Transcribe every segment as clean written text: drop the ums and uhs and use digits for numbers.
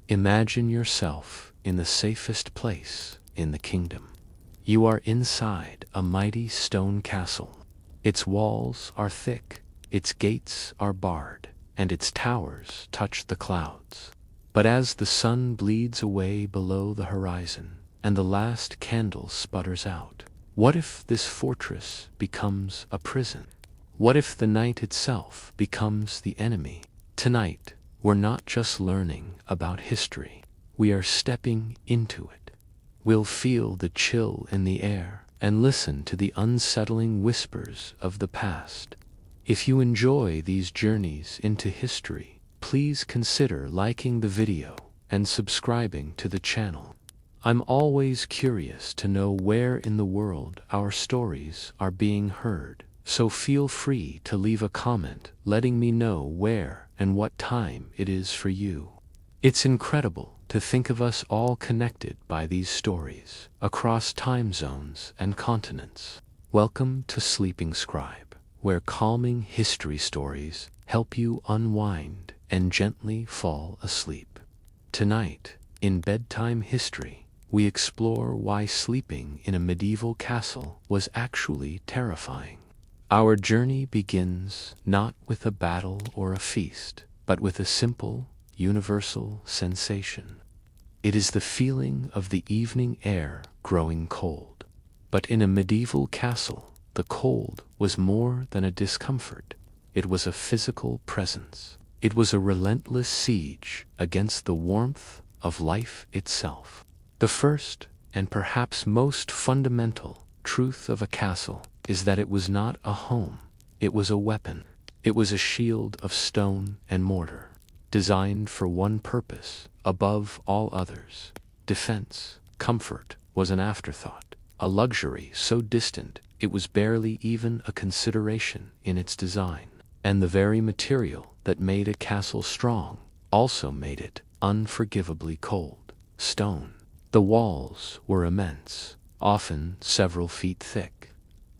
Imagine yourself in the safest place in the kingdom. You are inside a mighty stone castle. Its walls are thick, its gates are barred, and its towers touch the clouds. But as the sun bleeds away below the horizon, and the last candle sputters out, what if this fortress becomes a prison? What if the night itself becomes the enemy? Tonight, we're not just learning about history, we are stepping into it. We'll feel the chill in the air and listen to the unsettling whispers of the past. If you enjoy these journeys into history, please consider liking the video and subscribing to the channel. I'm always curious to know where in the world our stories are being heard, so feel free to leave a comment letting me know where and what time it is for you. It's incredible to think of us all connected by these stories across time zones and continents. Welcome to Sleeping Scribe, where calming history stories help you unwind and gently fall asleep. Tonight, in Bedtime History, we explore why sleeping in a medieval castle was actually terrifying. Our journey begins not with a battle or a feast, but with a simple, universal sensation. It is the feeling of the evening air growing cold. But in a medieval castle, the cold was more than a discomfort. It was a physical presence. It was a relentless siege against the warmth of life itself. The first, and perhaps most fundamental, truth of a castle is that it was not a home, it was a weapon. It was a shield of stone and mortar, designed for one purpose above all others. Defense. Comfort was an afterthought, a luxury so distant it was barely even a consideration in its design. And the very material that made a castle strong also made it unforgivably cold: stone. The walls were immense, often several feet thick.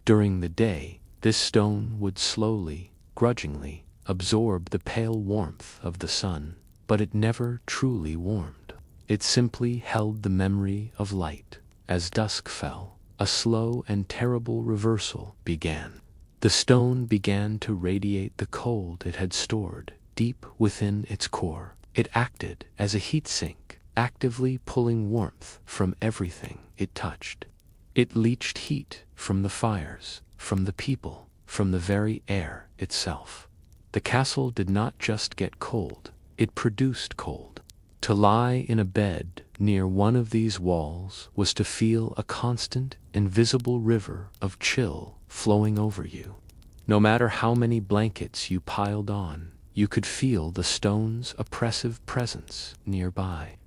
During the day, this stone would slowly, grudgingly, absorb the pale warmth of the sun, but it never truly warmed. It simply held the memory of light. As dusk fell, a slow and terrible reversal began. The stone began to radiate the cold it had stored deep within its core. It acted as a heat sink, actively pulling warmth from everything it touched. It leached heat from the fires, from the people, from the very air itself. The castle did not just get cold, it produced cold. To lie in a bed near one of these walls was to feel a constant, invisible river of chill flowing over you. No matter how many blankets you piled on, you could feel the stone's oppressive presence nearby,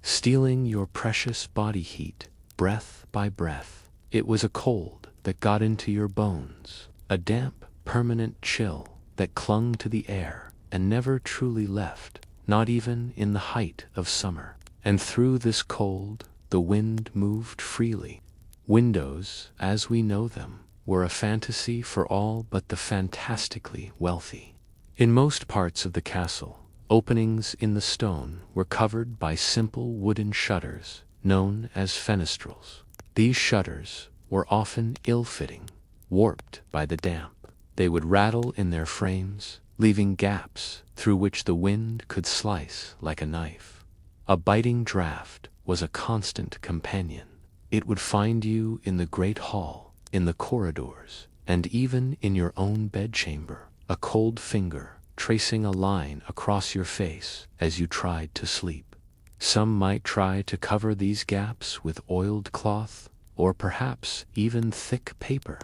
stealing your precious body heat, breath by breath. It was a cold that got into your bones, a damp, permanent chill that clung to the air and never truly left, not even in the height of summer. And through this cold, the wind moved freely. Windows, as we know them, were a fantasy for all but the fantastically wealthy. In most parts of the castle, openings in the stone were covered by simple wooden shutters, known as fenestrals. These shutters were often ill-fitting, warped by the damp. They would rattle in their frames, leaving gaps through which the wind could slice like a knife. A biting draft was a constant companion. It would find you in the great hall, in the corridors, and even in your own bedchamber, a cold finger tracing a line across your face as you tried to sleep. Some might try to cover these gaps with oiled cloth, or perhaps even thick paper.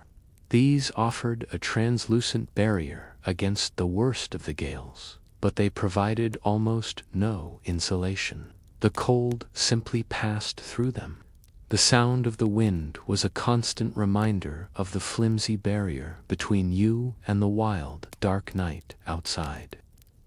These offered a translucent barrier against the worst of the gales, but they provided almost no insulation. The cold simply passed through them. The sound of the wind was a constant reminder of the flimsy barrier between you and the wild, dark night outside.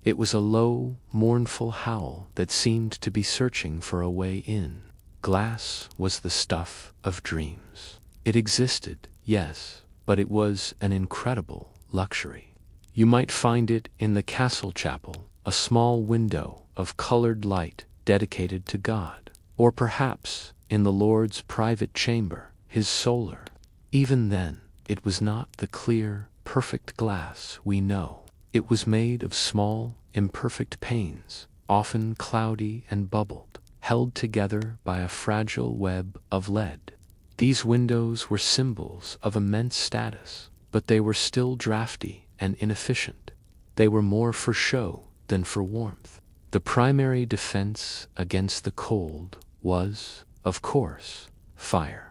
It was a low, mournful howl that seemed to be searching for a way in. Glass was the stuff of dreams. It existed, yes, but it was an incredible luxury. You might find it in the castle chapel, a small window of colored light dedicated to God, or perhaps in the Lord's private chamber, his solar. Even then, it was not the clear, perfect glass we know. It was made of small, imperfect panes, often cloudy and bubbled, held together by a fragile web of lead. These windows were symbols of immense status, but they were still drafty and inefficient. They were more for show than for warmth. The primary defense against the cold was, of course, fire.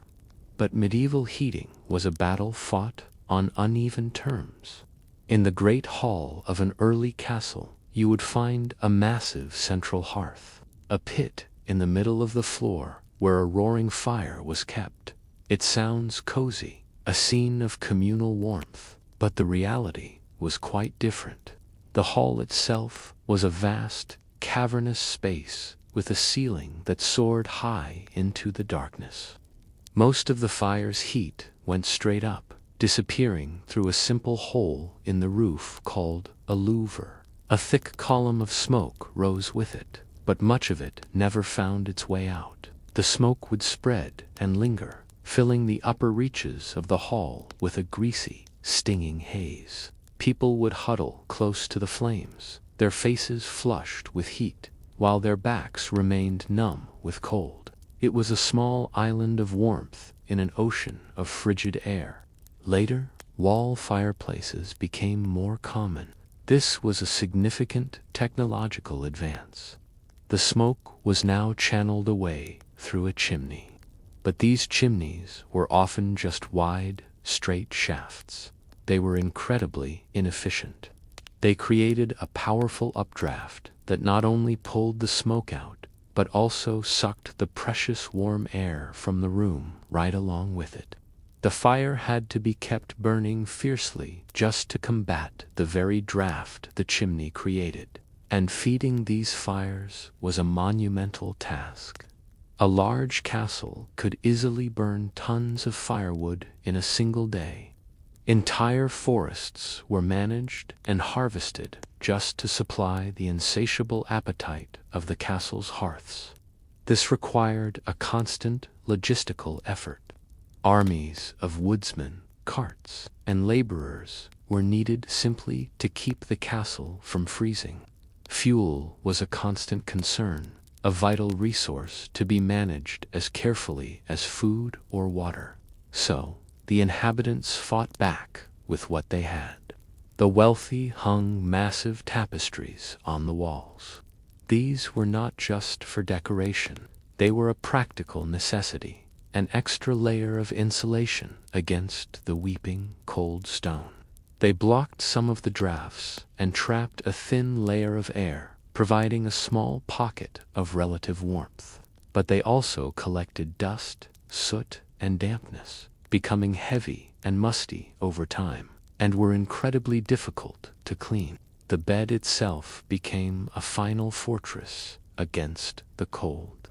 But medieval heating was a battle fought on uneven terms. In the great hall of an early castle, you would find a massive central hearth, a pit in the middle of the floor where a roaring fire was kept. It sounds cozy, a scene of communal warmth, but the reality was quite different. The hall itself was a vast, cavernous space with a ceiling that soared high into the darkness. Most of the fire's heat went straight up, disappearing through a simple hole in the roof called a louver. A thick column of smoke rose with it, but much of it never found its way out. The smoke would spread and linger, filling the upper reaches of the hall with a greasy, stinging haze. People would huddle close to the flames, their faces flushed with heat, while their backs remained numb with cold. It was a small island of warmth in an ocean of frigid air. Later, wall fireplaces became more common. This was a significant technological advance. The smoke was now channeled away through a chimney. But these chimneys were often just wide, straight shafts. They were incredibly inefficient. They created a powerful updraft that not only pulled the smoke out, but also sucked the precious warm air from the room right along with it. The fire had to be kept burning fiercely just to combat the very draft the chimney created, and feeding these fires was a monumental task. A large castle could easily burn tons of firewood in a single day. Entire forests were managed and harvested just to supply the insatiable appetite of the castle's hearths. This required a constant logistical effort. Armies of woodsmen, carts, and laborers were needed simply to keep the castle from freezing. Fuel was a constant concern, a vital resource to be managed as carefully as food or water. So, the inhabitants fought back with what they had. The wealthy hung massive tapestries on the walls. These were not just for decoration, they were a practical necessity, an extra layer of insulation against the weeping cold stone. They blocked some of the drafts and trapped a thin layer of air, providing a small pocket of relative warmth. But they also collected dust, soot, and dampness, becoming heavy and musty over time, and were incredibly difficult to clean. The bed itself became a final fortress against the cold.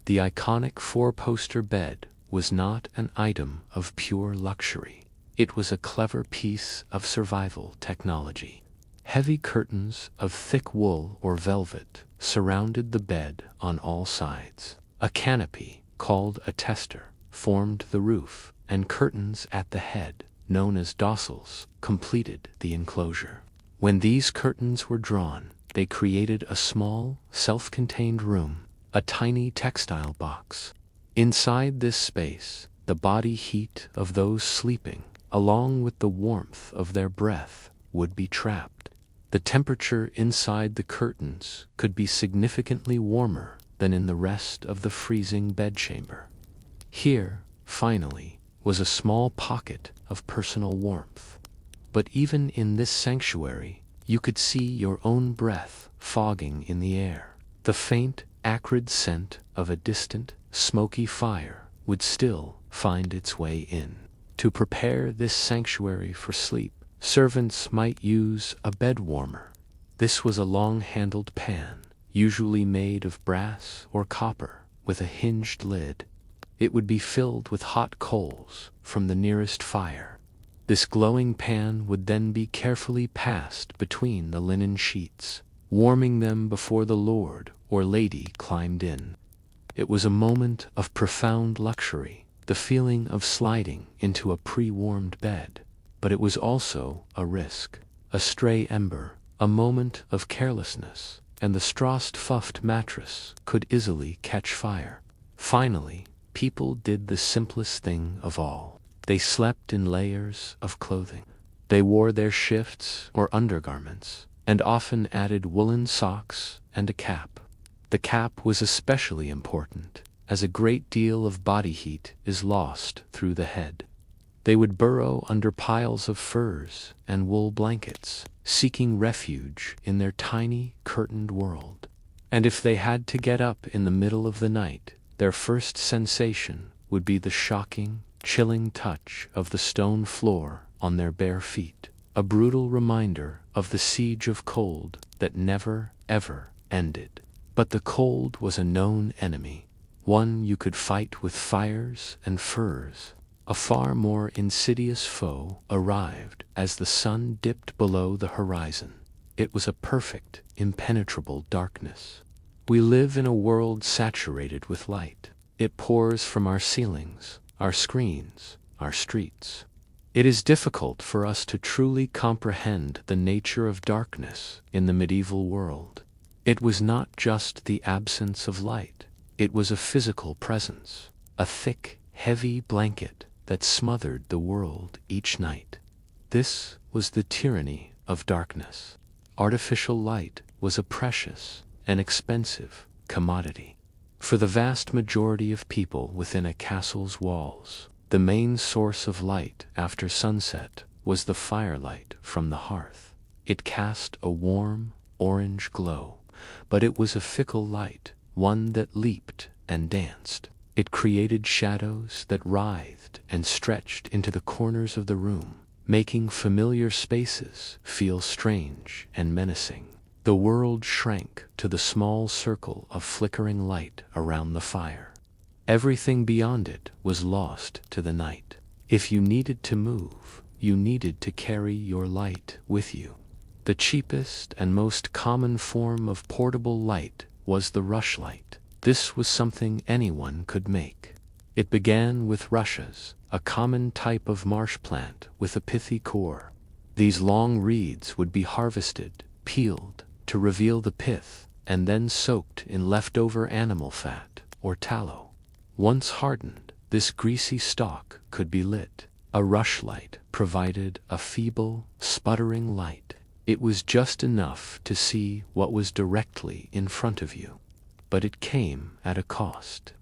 The iconic four-poster bed was not an item of pure luxury. It was a clever piece of survival technology. Heavy curtains of thick wool or velvet surrounded the bed on all sides. A canopy, called a tester, formed the roof, and curtains at the head, known as dossals, completed the enclosure. When these curtains were drawn, they created a small, self-contained room, a tiny textile box. Inside this space, the body heat of those sleeping, along with the warmth of their breath, would be trapped. The temperature inside the curtains could be significantly warmer than in the rest of the freezing bedchamber. Here, finally, was a small pocket of personal warmth. But even in this sanctuary, you could see your own breath fogging in the air. The faint, acrid scent of a distant, smoky fire would still find its way in. To prepare this sanctuary for sleep, servants might use a bed warmer. This was a long-handled pan, usually made of brass or copper, with a hinged lid. It would be filled with hot coals from the nearest fire. This glowing pan would then be carefully passed between the linen sheets, warming them before the lord or lady climbed in. It was a moment of profound luxury, the feeling of sliding into a pre-warmed bed. But it was also a risk. A stray ember, a moment of carelessness, and the straw-stuffed mattress could easily catch fire. Finally, people did the simplest thing of all. They slept in layers of clothing. They wore their shifts or undergarments, and often added woolen socks and a cap. The cap was especially important, as a great deal of body heat is lost through the head. They would burrow under piles of furs and wool blankets, seeking refuge in their tiny, curtained world. And if they had to get up in the middle of the night, their first sensation would be the shocking, chilling touch of the stone floor on their bare feet, a brutal reminder of the siege of cold that never, ever ended. But the cold was a known enemy, one you could fight with fires and furs. A far more insidious foe arrived as the sun dipped below the horizon. It was a perfect, impenetrable darkness. We live in a world saturated with light. It pours from our ceilings, our screens, our streets. It is difficult for us to truly comprehend the nature of darkness in the medieval world. It was not just the absence of light. It was a physical presence, a thick, heavy blanket that smothered the world each night. This was the tyranny of darkness. Artificial light was a precious and expensive commodity. For the vast majority of people within a castle's walls, the main source of light after sunset was the firelight from the hearth. It cast a warm, orange glow, but it was a fickle light, one that leaped and danced. It created shadows that writhed and stretched into the corners of the room, making familiar spaces feel strange and menacing. The world shrank to the small circle of flickering light around the fire. Everything beyond it was lost to the night. If you needed to move, you needed to carry your light with you. The cheapest and most common form of portable light was the rushlight. This was something anyone could make. It began with rushes, a common type of marsh plant with a pithy core. These long reeds would be harvested, peeled, to reveal the pith, and then soaked in leftover animal fat or tallow. Once hardened, this greasy stalk could be lit. A rushlight provided a feeble, sputtering light. It was just enough to see what was directly in front of you. But it came at a cost.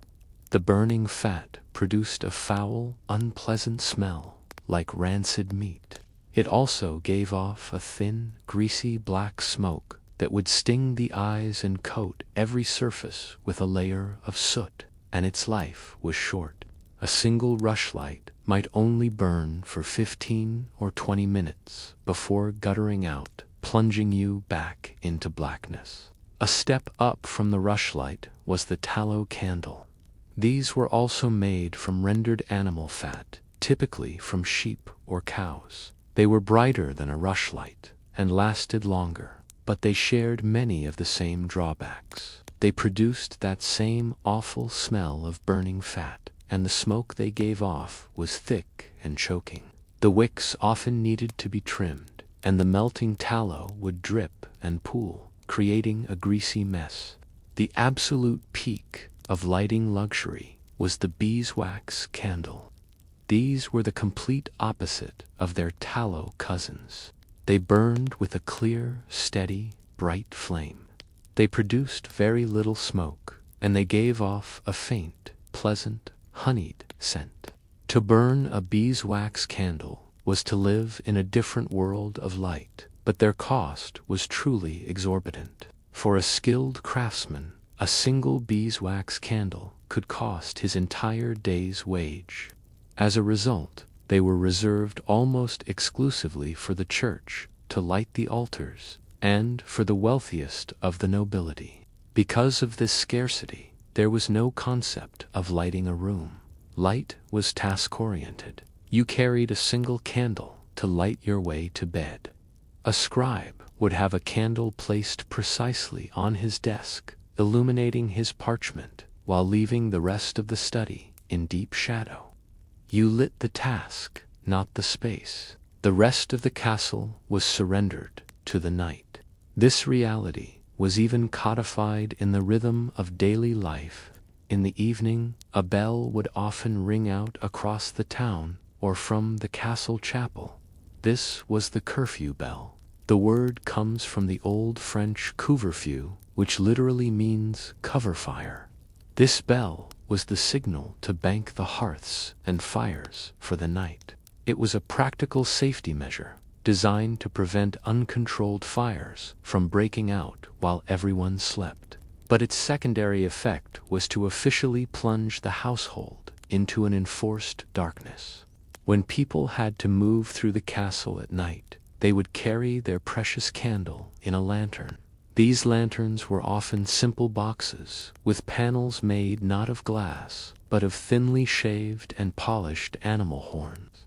The burning fat produced a foul, unpleasant smell, like rancid meat. It also gave off a thin, greasy black smoke that would sting the eyes and coat every surface with a layer of soot, and its life was short. A single rushlight might only burn for 15 or 20 minutes before guttering out, plunging you back into blackness. A step up from the rushlight was the tallow candle. These were also made from rendered animal fat, typically from sheep or cows. They were brighter than a rushlight and lasted longer, but they shared many of the same drawbacks. They produced that same awful smell of burning fat, and the smoke they gave off was thick and choking. The wicks often needed to be trimmed, and the melting tallow would drip and pool, creating a greasy mess. The absolute peak of lighting luxury was the beeswax candle. These were the complete opposite of their tallow cousins. They burned with a clear, steady, bright flame. They produced very little smoke, and they gave off a faint, pleasant, honeyed scent. To burn a beeswax candle was to live in a different world of light, but their cost was truly exorbitant. For a skilled craftsman, a single beeswax candle could cost his entire day's wage. As a result, they were reserved almost exclusively for the church to light the altars, and for the wealthiest of the nobility. Because of this scarcity, there was no concept of lighting a room. Light was task-oriented. You carried a single candle to light your way to bed. A scribe would have a candle placed precisely on his desk, illuminating his parchment while leaving the rest of the study in deep shadow. You lit the task, not the space. The rest of the castle was surrendered to the night. This reality was even codified in the rhythm of daily life. In the evening, a bell would often ring out across the town or from the castle chapel. This was the curfew bell. The word comes from the Old French couvre-feu, which literally means cover fire. This bell was the signal to bank the hearths and fires for the night. It was a practical safety measure designed to prevent uncontrolled fires from breaking out while everyone slept. But its secondary effect was to officially plunge the household into an enforced darkness. When people had to move through the castle at night, they would carry their precious candle in a lantern. These lanterns were often simple boxes with panels made not of glass, but of thinly shaved and polished animal horns.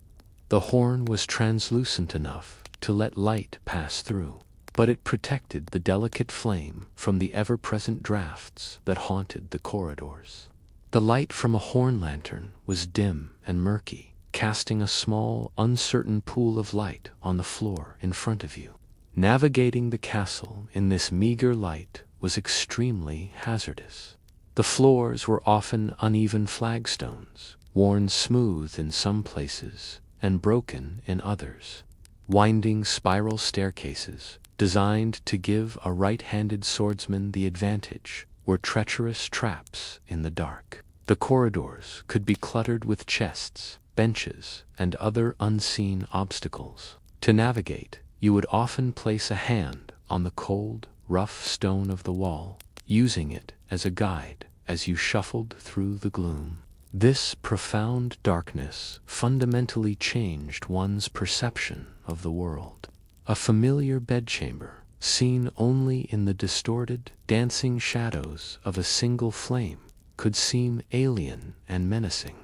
The horn was translucent enough to let light pass through, but it protected the delicate flame from the ever-present drafts that haunted the corridors. The light from a horn lantern was dim and murky, casting a small, uncertain pool of light on the floor in front of you. Navigating the castle in this meager light was extremely hazardous. The floors were often uneven flagstones, worn smooth in some places and broken in others. Winding spiral staircases, designed to give a right-handed swordsman the advantage, were treacherous traps in the dark. The corridors could be cluttered with chests, benches, and other unseen obstacles. To navigate, you would often place a hand on the cold, rough stone of the wall, using it as a guide as you shuffled through the gloom. This profound darkness fundamentally changed one's perception of the world. A familiar bedchamber, seen only in the distorted, dancing shadows of a single flame, could seem alien and menacing.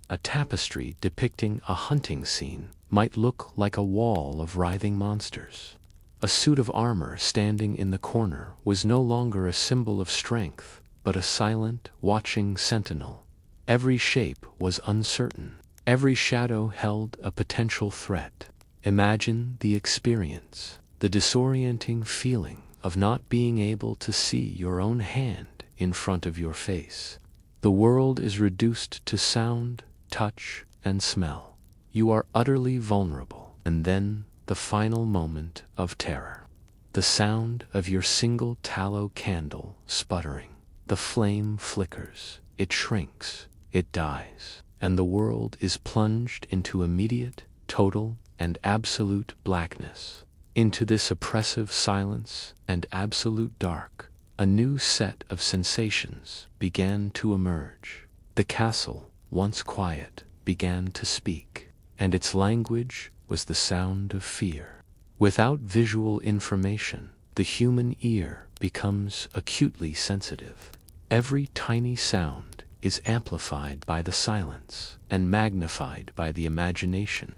A tapestry depicting a hunting scene might look like a wall of writhing monsters. A suit of armor standing in the corner was no longer a symbol of strength, but a silent, watching sentinel. Every shape was uncertain. Every shadow held a potential threat. Imagine the experience, the disorienting feeling of not being able to see your own hand in front of your face. The world is reduced to sound, touch, and smell. You are utterly vulnerable, and then the final moment of terror. The sound of your single tallow candle sputtering. The flame flickers, it shrinks, it dies, and the world is plunged into immediate, total, and absolute blackness. Into this oppressive silence and absolute dark, a new set of sensations began to emerge. The castle, once quiet, began to speak, and its language was the sound of fear. Without visual information, the human ear becomes acutely sensitive. Every tiny sound is amplified by the silence and magnified by the imagination.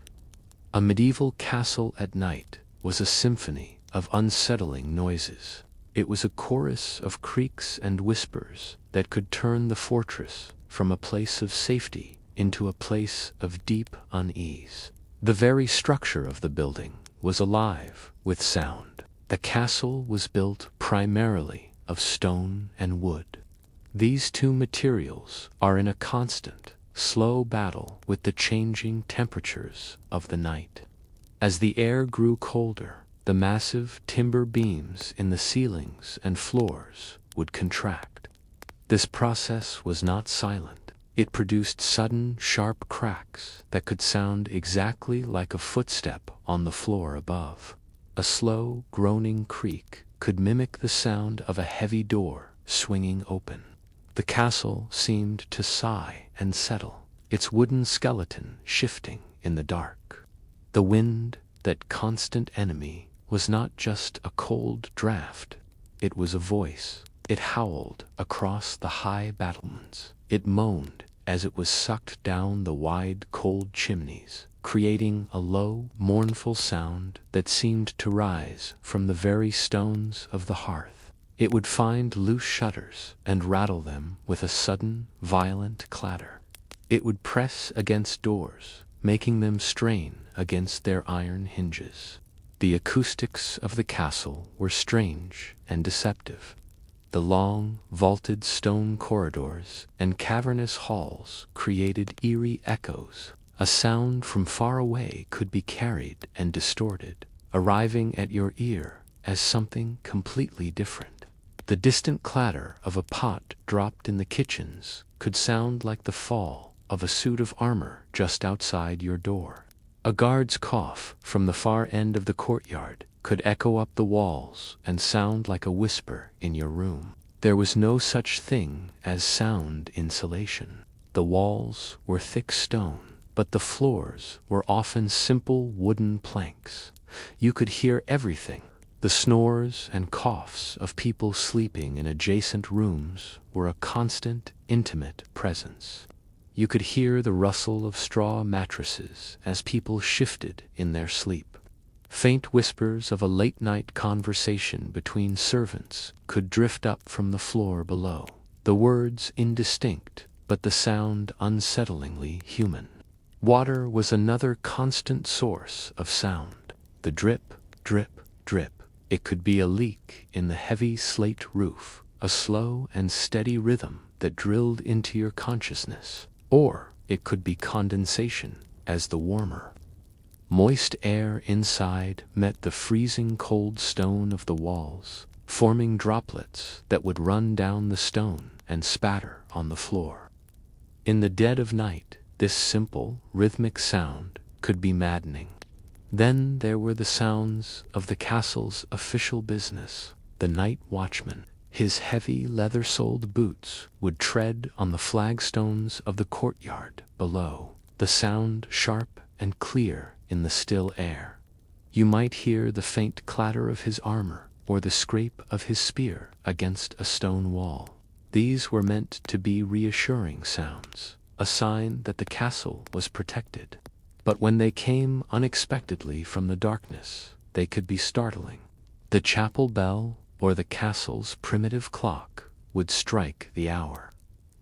A medieval castle at night was a symphony of unsettling noises. It was a chorus of creaks and whispers that could turn the fortress from a place of safety into a place of deep unease. The very structure of the building was alive with sound. The castle was built primarily of stone and wood. These two materials are in a constant, slow battle with the changing temperatures of the night. As the air grew colder, the massive timber beams in the ceilings and floors would contract. This process was not silent. It produced sudden, sharp cracks that could sound exactly like a footstep on the floor above. A slow, groaning creak could mimic the sound of a heavy door swinging open. The castle seemed to sigh and settle, its wooden skeleton shifting in the dark. The wind, that constant enemy, was not just a cold draft. It was a voice. It howled across the high battlements. It moaned as it was sucked down the wide, cold chimneys, creating a low, mournful sound that seemed to rise from the very stones of the hearth. It would find loose shutters and rattle them with a sudden, violent clatter. It would press against doors, making them strain against their iron hinges. The acoustics of the castle were strange and deceptive. The long, vaulted stone corridors and cavernous halls created eerie echoes. A sound from far away could be carried and distorted, arriving at your ear as something completely different. The distant clatter of a pot dropped in the kitchens could sound like the fall of a suit of armor just outside your door. A guard's cough from the far end of the courtyard could echo up the walls and sound like a whisper in your room. There was no such thing as sound insulation. The walls were thick stone, but the floors were often simple wooden planks. You could hear everything. The snores and coughs of people sleeping in adjacent rooms were a constant, intimate presence. You could hear the rustle of straw mattresses as people shifted in their sleep. Faint whispers of a late-night conversation between servants could drift up from the floor below. The words indistinct, but the sound unsettlingly human. Water was another constant source of sound. The drip, drip, drip. It could be a leak in the heavy slate roof, a slow and steady rhythm that drilled into your consciousness. Or it could be condensation as the warmer, moist air inside met the freezing cold stone of the walls, forming droplets that would run down the stone and spatter on the floor. In the dead of night, this simple, rhythmic sound could be maddening. Then there were the sounds of the castle's official business. The night watchman, his heavy leather-soled boots, would tread on the flagstones of the courtyard below, the sound sharp and clear in the still air. You might hear the faint clatter of his armor or the scrape of his spear against a stone wall. These were meant to be reassuring sounds, a sign that the castle was protected. But when they came unexpectedly from the darkness, they could be startling. The chapel bell or the castle's primitive clock would strike the hour.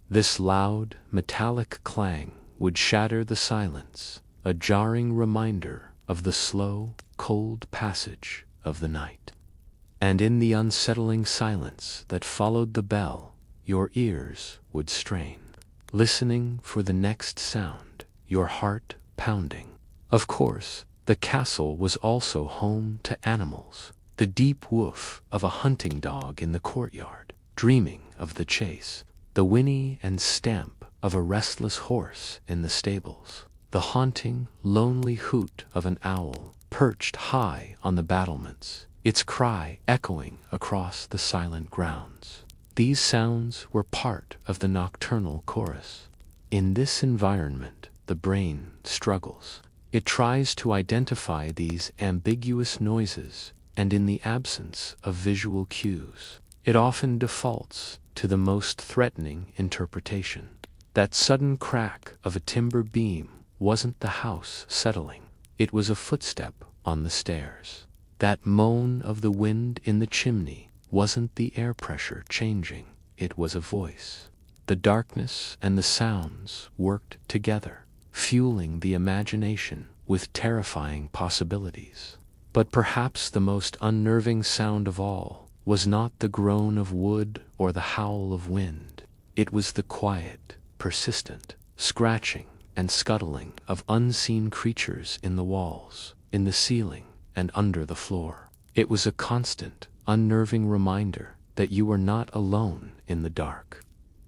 This loud, metallic clang would shatter the silence, a jarring reminder of the slow, cold passage of the night. And in the unsettling silence that followed the bell, your ears would strain, listening for the next sound, your heart pounding. Of course, the castle was also home to animals. The deep woof of a hunting dog in the courtyard, dreaming of the chase. The whinny and stamp of a restless horse in the stables. The haunting, lonely hoot of an owl perched high on the battlements, its cry echoing across the silent grounds. These sounds were part of the nocturnal chorus. In this environment, the brain struggles. It tries to identify these ambiguous noises, and in the absence of visual cues, it often defaults to the most threatening interpretation. That sudden crack of a timber beam wasn't the house settling. It was a footstep on the stairs. That moan of the wind in the chimney wasn't the air pressure changing. It was a voice. The darkness and the sounds worked together, fueling the imagination with terrifying possibilities. But perhaps the most unnerving sound of all was not the groan of wood or the howl of wind. It was the quiet, persistent, scratching and scuttling of unseen creatures in the walls, in the ceiling, and under the floor. It was a constant, unnerving reminder that you were not alone in the dark.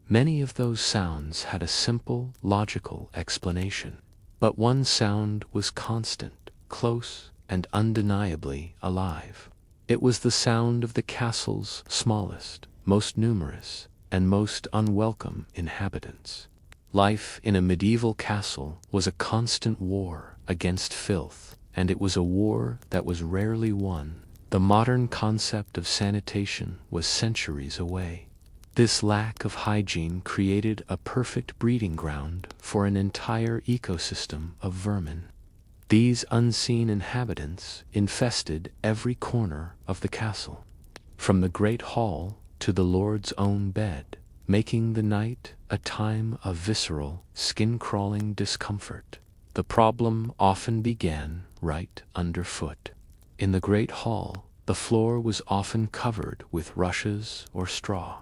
Many of those sounds had a simple, logical explanation, but one sound was constant, close, and undeniably alive. It was the sound of the castle's smallest, most numerous, and most unwelcome inhabitants. Life in a medieval castle was a constant war against filth, and it was a war that was rarely won. The modern concept of sanitation was centuries away. This lack of hygiene created a perfect breeding ground for an entire ecosystem of vermin. These unseen inhabitants infested every corner of the castle. From the great hall to the Lord's own bed, making the night a time of visceral, skin-crawling discomfort. The problem often began right underfoot. In the great hall, the floor was often covered with rushes or straw.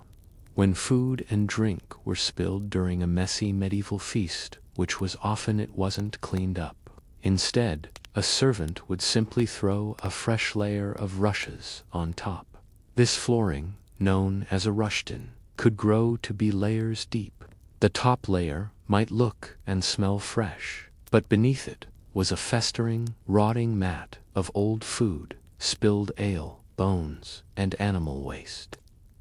When food and drink were spilled during a messy medieval feast, which was often it wasn't cleaned up. Instead, a servant would simply throw a fresh layer of rushes on top. This flooring, known as a rushton, could grow to be layers deep. The top layer might look and smell fresh, but beneath it was a festering, rotting mat of old food, spilled ale, bones, and animal waste.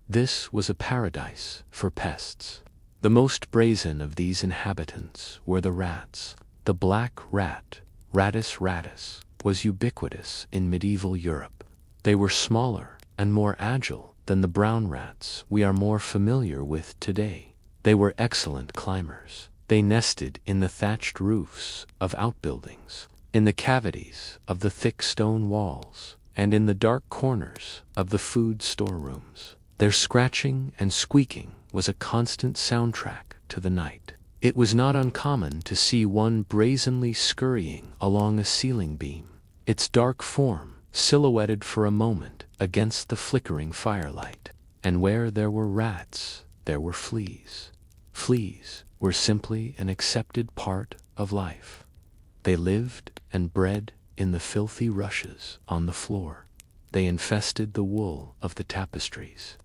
This was a paradise for pests. The most brazen of these inhabitants were the rats. The black rat, Rattus rattus, was ubiquitous in medieval Europe. They were smaller and more agile than the brown rats we are more familiar with today. They were excellent climbers. They nested in the thatched roofs of outbuildings, in the cavities of the thick stone walls, and in the dark corners of the food storerooms. Their scratching and squeaking was a constant soundtrack to the night. It was not uncommon to see one brazenly scurrying along a ceiling beam, its dark form silhouetted for a moment against the flickering firelight. And where there were rats, there were fleas. Fleas were simply an accepted part of life. They lived and bred in the filthy rushes on the floor. They infested the wool of the tapestries.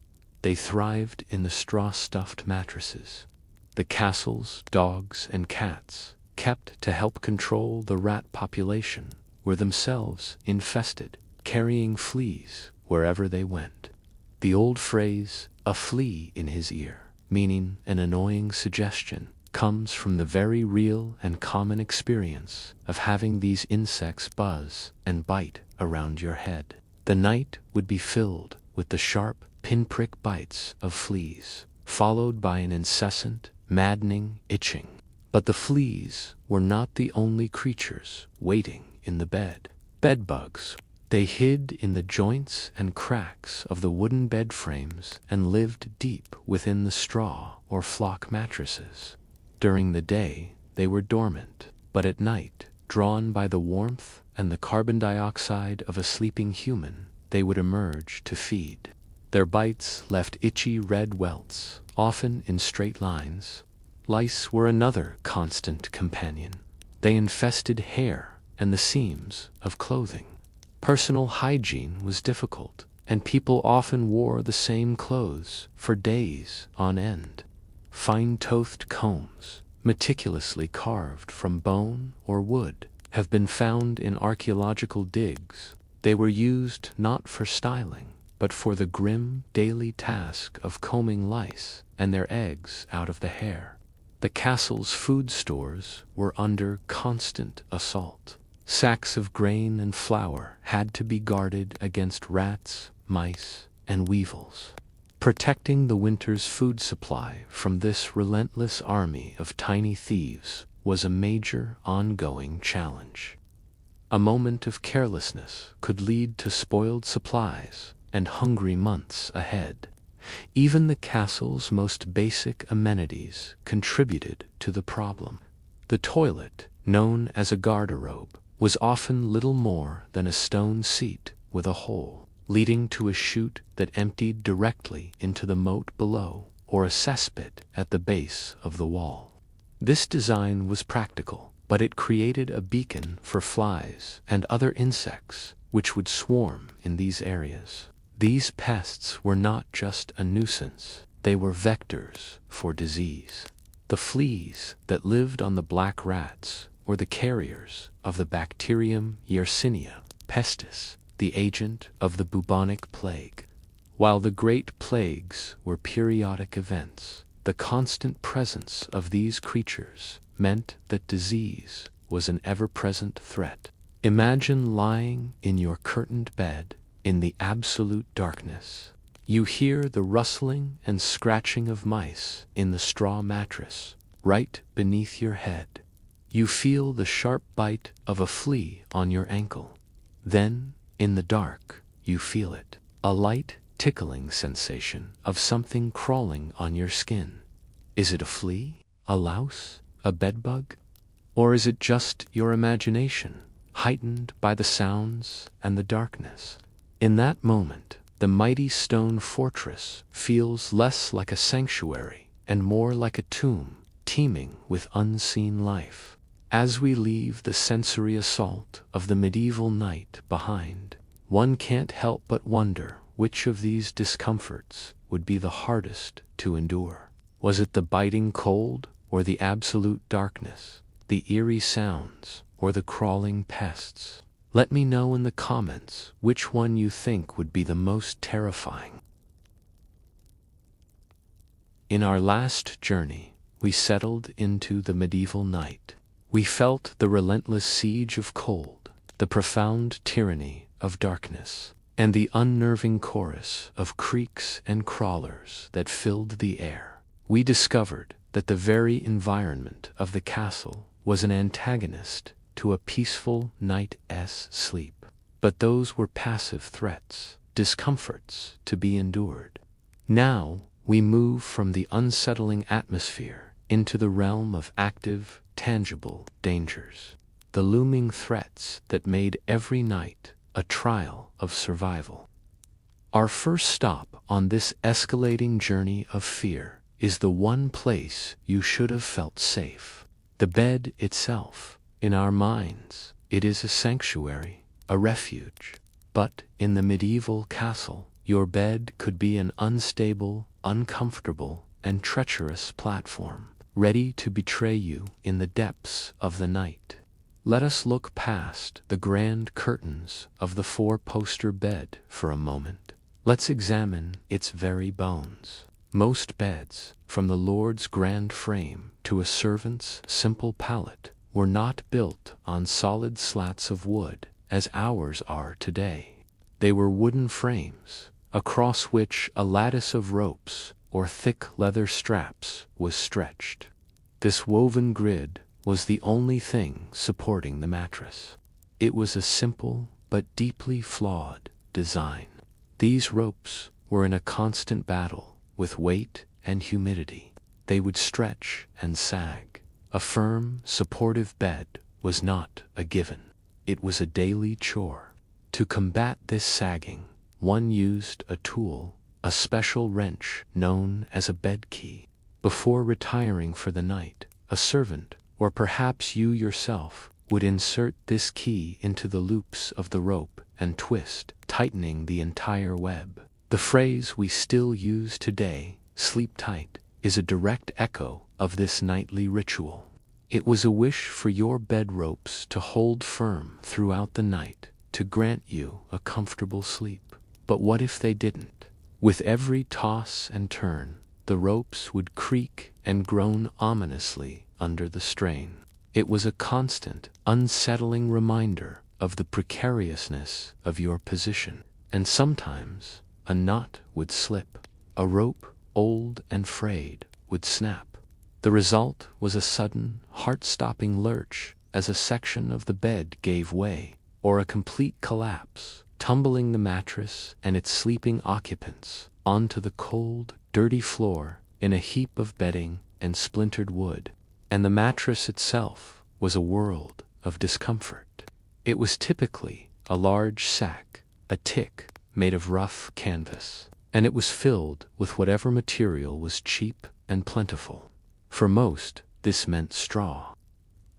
They thrived in the straw-stuffed mattresses. The castles, dogs, and cats, kept to help control the rat population, were themselves infested, carrying fleas wherever they went. The old phrase, "a flea in his ear," meaning an annoying suggestion, comes from the very real and common experience of having these insects buzz and bite around your head. The night would be filled with the sharp, pinprick bites of fleas, followed by an incessant, maddening itching. But the fleas were not the only creatures waiting in the bed. Bedbugs. They hid in the joints and cracks of the wooden bed frames and lived deep within the straw or flock mattresses. During the day, they were dormant, but at night, drawn by the warmth and the carbon dioxide of a sleeping human, they would emerge to feed. Their bites left itchy red welts, often in straight lines. Lice were another constant companion. They infested hair and the seams of clothing. Personal hygiene was difficult, and people often wore the same clothes for days on end. Fine-toothed combs, meticulously carved from bone or wood, have been found in archaeological digs. They were used not for styling, but for the grim daily task of combing lice and their eggs out of the hair. The castle's food stores were under constant assault. Sacks of grain and flour had to be guarded against rats, mice, and weevils. Protecting the winter's food supply from this relentless army of tiny thieves was a major ongoing challenge. A moment of carelessness could lead to spoiled supplies and hungry months ahead. Even the castle's most basic amenities contributed to the problem. The toilet, known as a garderobe, was often little more than a stone seat with a hole, leading to a chute that emptied directly into the moat below, or a cesspit at the base of the wall. This design was practical, but it created a beacon for flies and other insects which would swarm in these areas. These pests were not just a nuisance, they were vectors for disease. The fleas that lived on the black rats were the carriers of the bacterium Yersinia pestis, the agent of the bubonic plague. While the great plagues were periodic events, the constant presence of these creatures meant that disease was an ever-present threat. Imagine lying in your curtained bed in the absolute darkness. You hear the rustling and scratching of mice in the straw mattress right beneath your head. You feel the sharp bite of a flea on your ankle. Then, in the dark, you feel it. A light, tickling sensation of something crawling on your skin. Is it a flea, a louse, a bedbug? Or is it just your imagination, heightened by the sounds and the darkness? In that moment, the mighty stone fortress feels less like a sanctuary and more like a tomb, teeming with unseen life. As we leave the sensory assault of the medieval night behind, one can't help but wonder which of these discomforts would be the hardest to endure. Was it the biting cold or the absolute darkness, the eerie sounds or the crawling pests? Let me know in the comments which one you think would be the most terrifying. In our last journey, we settled into the medieval night. We felt the relentless siege of cold, the profound tyranny of darkness, and the unnerving chorus of creaks and crawlers that filled the air. We discovered that the very environment of the castle was an antagonist to a peaceful night's sleep. But those were passive threats, discomforts to be endured. Now we move from the unsettling atmosphere into the realm of active, tangible dangers, the looming threats that made every night a trial of survival. Our first stop on this escalating journey of fear is the one place you should have felt safe: the bed itself. In our minds, it is a sanctuary, a refuge. But in the medieval castle, your bed could be an unstable, uncomfortable, and treacherous platform, ready to betray you in the depths of the night. Let us look past the grand curtains of the four-poster bed for a moment. Let's examine its very bones. Most beds, from the lord's grand frame to a servant's simple pallet, were not built on solid slats of wood, as ours are today. They were wooden frames, across which a lattice of ropes or thick leather straps was stretched. This woven grid was the only thing supporting the mattress. It was a simple but deeply flawed design. These ropes were in a constant battle with weight and humidity. They would stretch and sag. A firm, supportive bed was not a given. It was a daily chore. To combat this sagging, one used a tool, a special wrench known as a bed key. Before retiring for the night, a servant, or perhaps you yourself, would insert this key into the loops of the rope and twist, tightening the entire web. The phrase we still use today, "sleep tight," is a direct echo of this nightly ritual. It was a wish for your bed ropes to hold firm throughout the night, to grant you a comfortable sleep. But what if they didn't? With every toss and turn, the ropes would creak and groan ominously under the strain. It was a constant, unsettling reminder of the precariousness of your position. And sometimes a knot would slip. A rope, old and frayed, would snap. The result was a sudden, heart-stopping lurch as a section of the bed gave way, or a complete collapse, tumbling the mattress and its sleeping occupants onto the cold, dirty floor in a heap of bedding and splintered wood. And the mattress itself was a world of discomfort. It was typically a large sack, a tick made of rough canvas, and it was filled with whatever material was cheap and plentiful. For most, this meant straw.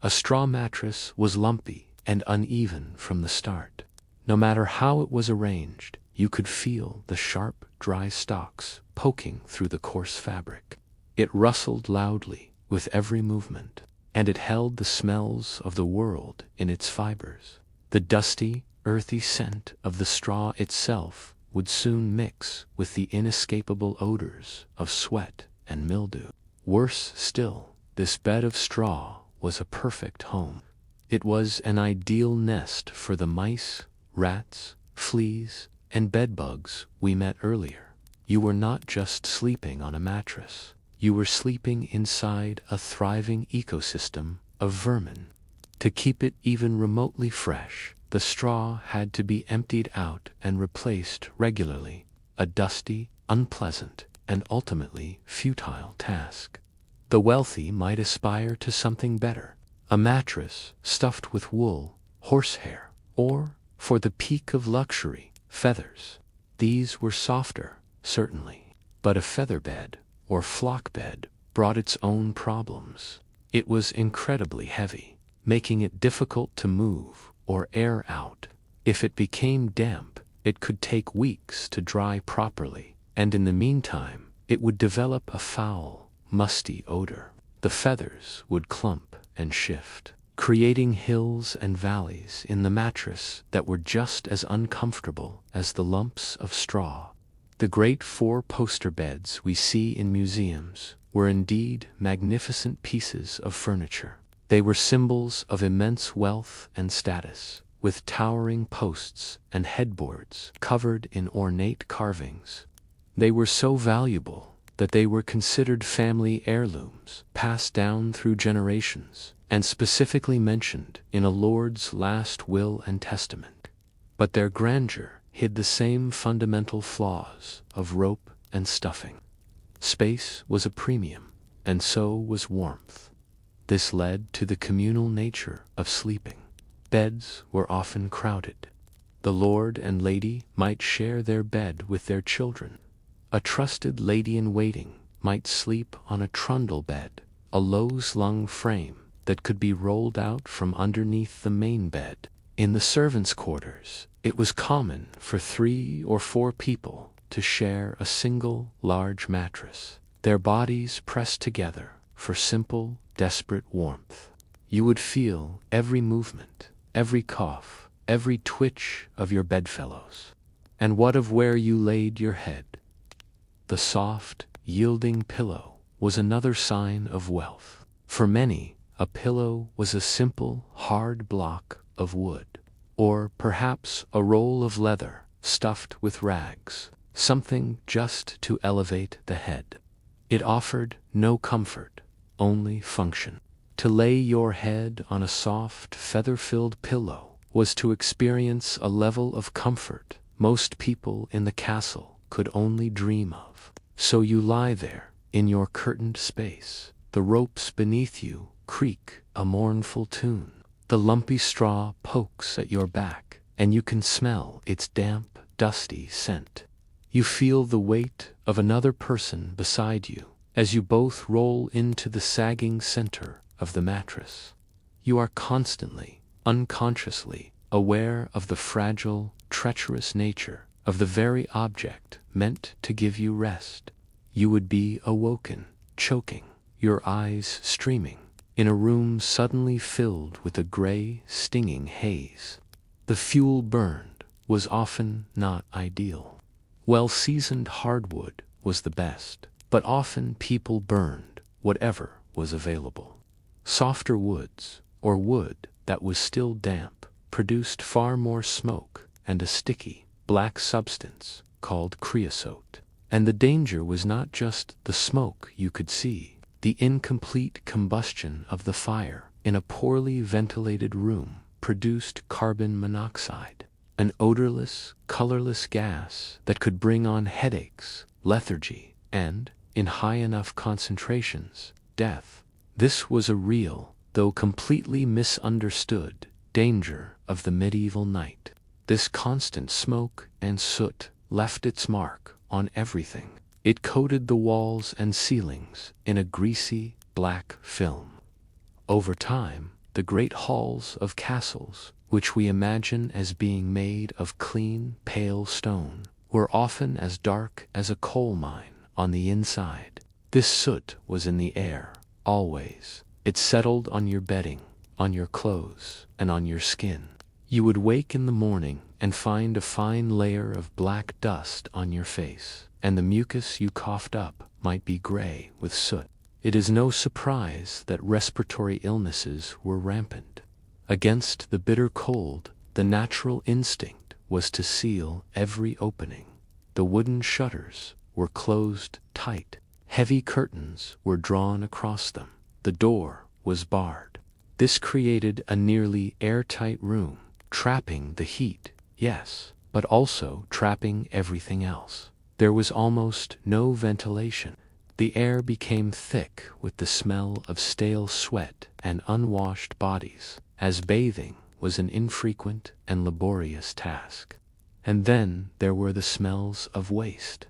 A straw mattress was lumpy and uneven from the start. No matter how it was arranged, you could feel the sharp, dry stalks poking through the coarse fabric. It rustled loudly with every movement, and it held the smells of the world in its fibers. The dusty, earthy scent of the straw itself would soon mix with the inescapable odors of sweat and mildew. Worse still, this bed of straw was a perfect home. It was an ideal nest for the mice, rats, fleas, and bedbugs we met earlier. You were not just sleeping on a mattress. You were sleeping inside a thriving ecosystem of vermin. To keep it even remotely fresh, the straw had to be emptied out and replaced regularly. a dusty, unpleasant, and ultimately futile task. The wealthy might aspire to something better, a mattress stuffed with wool, horsehair, or, for the peak of luxury, feathers. These were softer, certainly, but a feather bed, or flock bed, brought its own problems. It was incredibly heavy, making it difficult to move or air out. If it became damp, it could take weeks to dry properly, and in the meantime, it would develop a foul, musty odor. The feathers would clump and shift, creating hills and valleys in the mattress that were just as uncomfortable as the lumps of straw. The great four-poster beds we see in museums were indeed magnificent pieces of furniture. They were symbols of immense wealth and status, with towering posts and headboards covered in ornate carvings. They were so valuable that they were considered family heirlooms, passed down through generations, and specifically mentioned in a lord's last will and testament. But their grandeur hid the same fundamental flaws of rope and stuffing. Space was a premium, and so was warmth. This led to the communal nature of sleeping. Beds were often crowded. The lord and lady might share their bed with their children. A trusted lady-in-waiting might sleep on a trundle bed, a low-slung frame that could be rolled out from underneath the main bed. In the servants' quarters, it was common for 3 or 4 people to share a single large mattress, their bodies pressed together for simple, desperate warmth. You would feel every movement, every cough, every twitch of your bedfellows. And what of where you laid your head? The soft, yielding pillow was another sign of wealth. For many, a pillow was a simple, hard block of wood, or perhaps a roll of leather stuffed with rags, something just to elevate the head. It offered no comfort, only function. To lay your head on a soft, feather-filled pillow was to experience a level of comfort most people in the castle could only dream of. So you lie there, in your curtained space. The ropes beneath you creak a mournful tune. The lumpy straw pokes at your back, and you can smell its damp, dusty scent. You feel the weight of another person beside you as you both roll into the sagging center of the mattress. You are constantly, unconsciously, aware of the fragile, treacherous nature of the very object meant to give you rest. You would be awoken, choking, your eyes streaming, in a room suddenly filled with a gray, stinging haze. The fuel burned was often not ideal. Well-seasoned hardwood was the best, but often people burned whatever was available. Softer woods, or wood that was still damp, produced far more smoke and a sticky, black substance called creosote. And the danger was not just the smoke you could see. The incomplete combustion of the fire in a poorly ventilated room produced carbon monoxide, an odorless, colorless gas that could bring on headaches, lethargy, and, in high enough concentrations, death. This was a real, though completely misunderstood, danger of the medieval night. This constant smoke and soot left its mark on everything. It coated the walls and ceilings in a greasy, black film. Over time, the great halls of castles, which we imagine as being made of clean, pale stone, were often as dark as a coal mine on the inside. This soot was in the air, always. It settled on your bedding, on your clothes, and on your skin. You would wake in the morning and find a fine layer of black dust on your face, and the mucus you coughed up might be gray with soot. It is no surprise that respiratory illnesses were rampant. Against the bitter cold, the natural instinct was to seal every opening. The wooden shutters were closed tight. Heavy curtains were drawn across them. The door was barred. This created a nearly airtight room, trapping the heat, yes, but also trapping everything else. There was almost no ventilation. The air became thick with the smell of stale sweat and unwashed bodies, as bathing was an infrequent and laborious task. And then there were the smells of waste.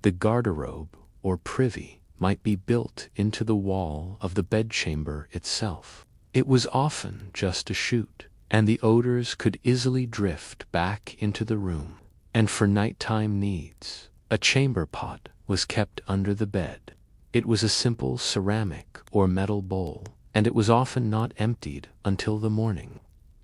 The garderobe, or privy, might be built into the wall of the bedchamber itself. It was often just a chute, and the odors could easily drift back into the room. And for nighttime needs, a chamber pot was kept under the bed. It was a simple ceramic or metal bowl, and it was often not emptied until the morning.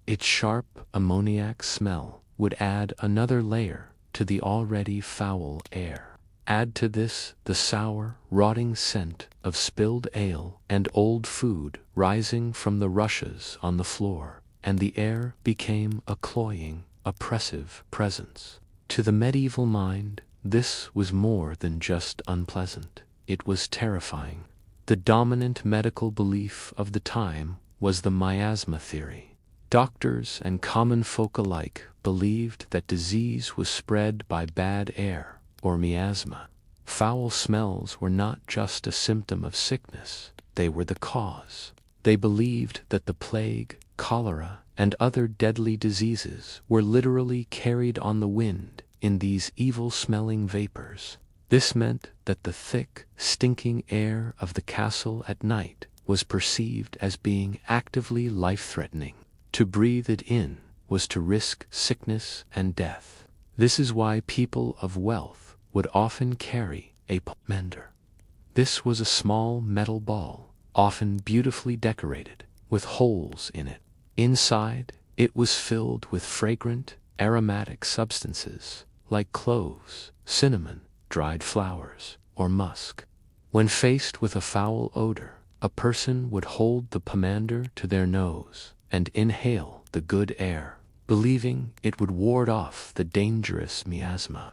Its sharp ammoniac smell would add another layer to the already foul air. Add to this the sour, rotting scent of spilled ale and old food rising from the rushes on the floor, and the air became a cloying, oppressive presence. To the medieval mind, this was more than just unpleasant. It was terrifying. The dominant medical belief of the time was the miasma theory. Doctors and common folk alike believed that disease was spread by bad air, or miasma. Foul smells were not just a symptom of sickness, they were the cause. They believed that the plague, cholera, and other deadly diseases were literally carried on the wind in these evil-smelling vapors. This meant that the thick, stinking air of the castle at night was perceived as being actively life-threatening. To breathe it in was to risk sickness and death. This is why people of wealth would often carry a pomander. This was a small metal ball, often beautifully decorated, with holes in it. Inside, it was filled with fragrant, aromatic substances like cloves, cinnamon, dried flowers, or musk. When faced with a foul odor, a person would hold the pomander to their nose and inhale the good air, believing it would ward off the dangerous miasma.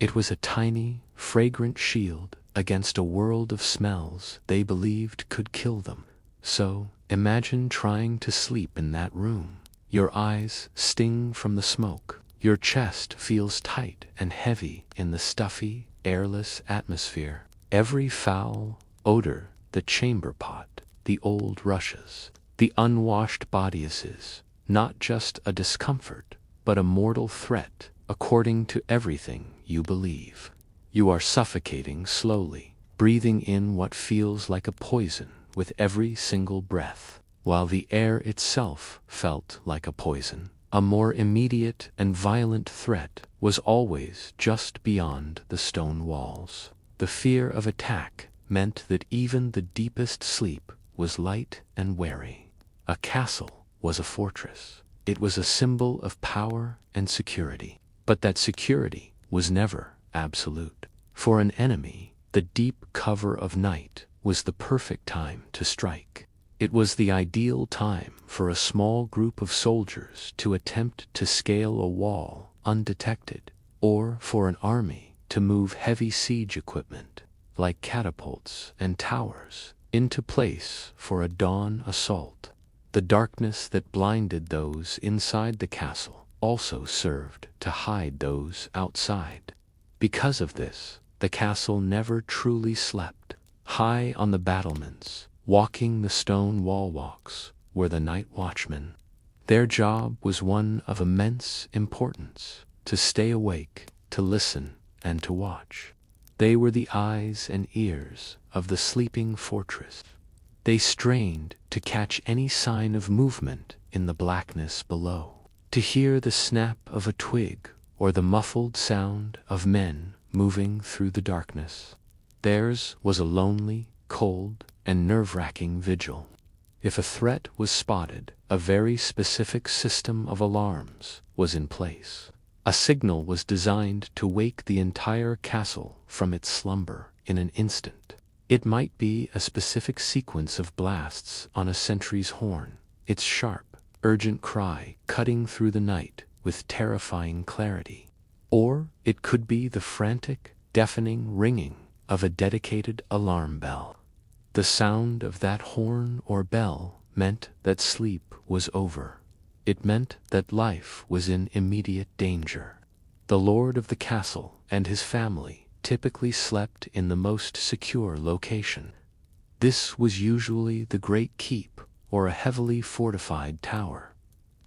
It was a tiny, fragrant shield against a world of smells they believed could kill them. So, imagine trying to sleep in that room. Your eyes sting from the smoke. Your chest feels tight and heavy in the stuffy, airless atmosphere. Every foul odor, the chamber pot, the old rushes, the unwashed bodies, not just a discomfort, but a mortal threat, according to everything you believe. You are suffocating slowly, breathing in what feels like a poison with every single breath, while the air itself felt like a poison. A more immediate and violent threat was always just beyond the stone walls. The fear of attack meant that even the deepest sleep was light and wary. A castle was a fortress. It was a symbol of power and security. But that security was never absolute. For an enemy, the deep cover of night was the perfect time to strike. It was the ideal time for a small group of soldiers to attempt to scale a wall undetected, or for an army to move heavy siege equipment, like catapults and towers, into place for a dawn assault. The darkness that blinded those inside the castle also served to hide those outside. Because of this, the castle never truly slept. High on the battlements, walking the stone wall walks, were the night watchmen. Their job was one of immense importance: to stay awake, to listen, and to watch. They were the eyes and ears of the sleeping fortress. They strained to catch any sign of movement in the blackness below, to hear the snap of a twig or the muffled sound of men moving through the darkness. Theirs was a lonely, cold, and nerve-wracking vigil. If a threat was spotted, a very specific system of alarms was in place. A signal was designed to wake the entire castle from its slumber in an instant. It might be a specific sequence of blasts on a sentry's horn, its sharp, urgent cry cutting through the night with terrifying clarity. Or it could be the frantic, deafening ringing of a dedicated alarm bell. The sound of that horn or bell meant that sleep was over. It meant that life was in immediate danger. The lord of the castle and his family typically slept in the most secure location. This was usually the Great Keep or a heavily fortified tower.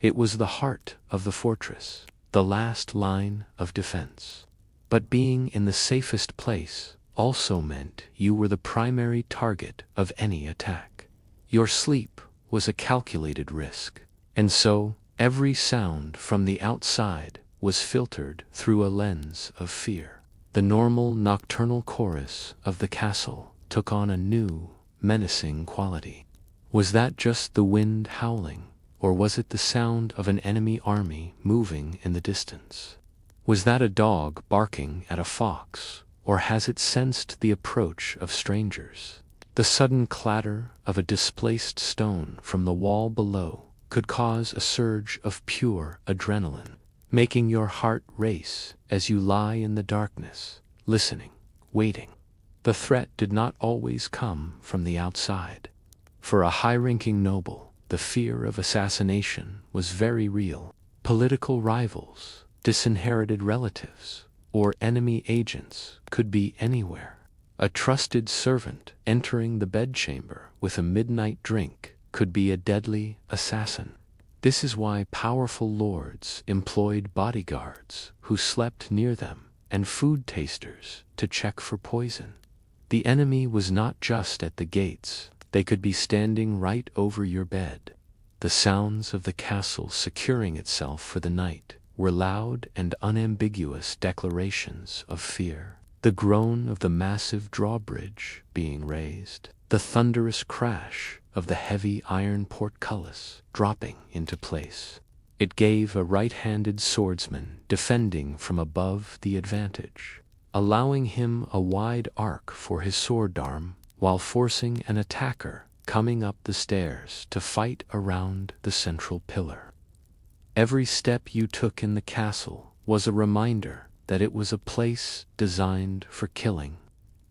It was the heart of the fortress, the last line of defense. But being in the safest place also meant you were the primary target of any attack. Your sleep was a calculated risk, and so every sound from the outside was filtered through a lens of fear. The normal nocturnal chorus of the castle took on a new, menacing quality. Was that just the wind howling, or was it the sound of an enemy army moving in the distance? Was that a dog barking at a fox, or has it sensed the approach of strangers? The sudden clatter of a displaced stone from the wall below could cause a surge of pure adrenaline, making your heart race as you lie in the darkness, listening, waiting. The threat did not always come from the outside. For a high-ranking noble, the fear of assassination was very real. Political rivals, disinherited relatives, or enemy agents could be anywhere. A trusted servant entering the bedchamber with a midnight drink could be a deadly assassin. This is why powerful lords employed bodyguards who slept near them and food tasters to check for poison. The enemy was not just at the gates, they could be standing right over your bed. The sounds of the castle securing itself for the night were loud and unambiguous declarations of fear. The groan of the massive drawbridge being raised, the thunderous crash of the heavy iron portcullis dropping into place. It gave a right-handed swordsman defending from above the advantage, allowing him a wide arc for his sword arm while forcing an attacker coming up the stairs to fight around the central pillar. Every step you took in the castle was a reminder that it was a place designed for killing.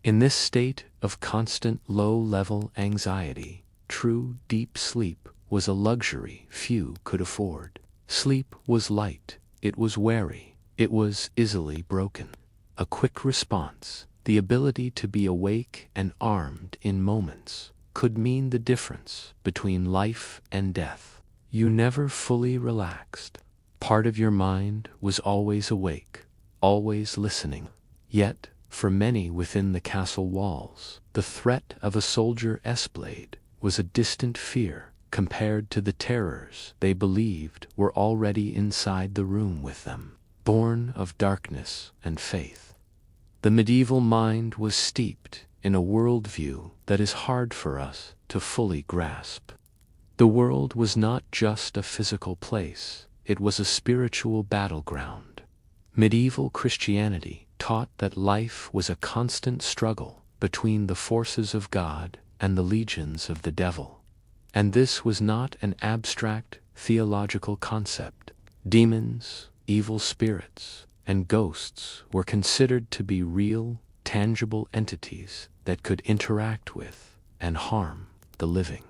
In this state of constant low-level anxiety, true deep sleep was a luxury few could afford. Sleep was light, it was wary, it was easily broken. A quick response, the ability to be awake and armed in moments, could mean the difference between life and death. You never fully relaxed. Part of your mind was always awake, always listening. Yet, for many within the castle walls, the threat of a soldier S-blade was a distant fear compared to the terrors they believed were already inside the room with them, born of darkness and faith. The medieval mind was steeped in a worldview that is hard for us to fully grasp. The world was not just a physical place, it was a spiritual battleground. Medieval Christianity taught that life was a constant struggle between the forces of God and the legions of the devil. And this was not an abstract theological concept. Demons, evil spirits, and ghosts were considered to be real, tangible entities that could interact with and harm the living.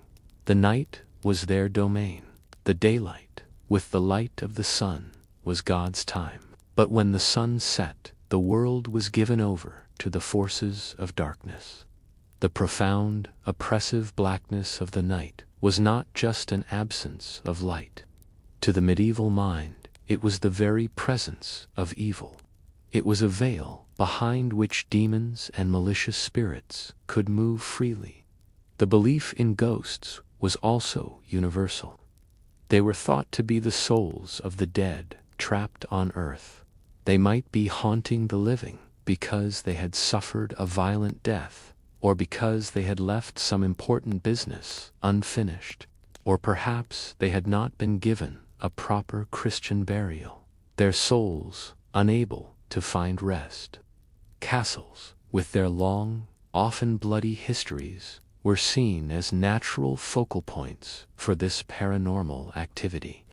The night was their domain. The daylight, with the light of the sun, was God's time. But when the sun set, the world was given over to the forces of darkness. The profound, oppressive blackness of the night was not just an absence of light. To the medieval mind, it was the very presence of evil. It was a veil behind which demons and malicious spirits could move freely. The belief in ghosts was also universal. They were thought to be the souls of the dead trapped on earth. They might be haunting the living because they had suffered a violent death, or because they had left some important business unfinished, or perhaps they had not been given a proper Christian burial, their souls unable to find rest. Castles, with their long, often bloody histories, were seen as natural focal points for this paranormal activity.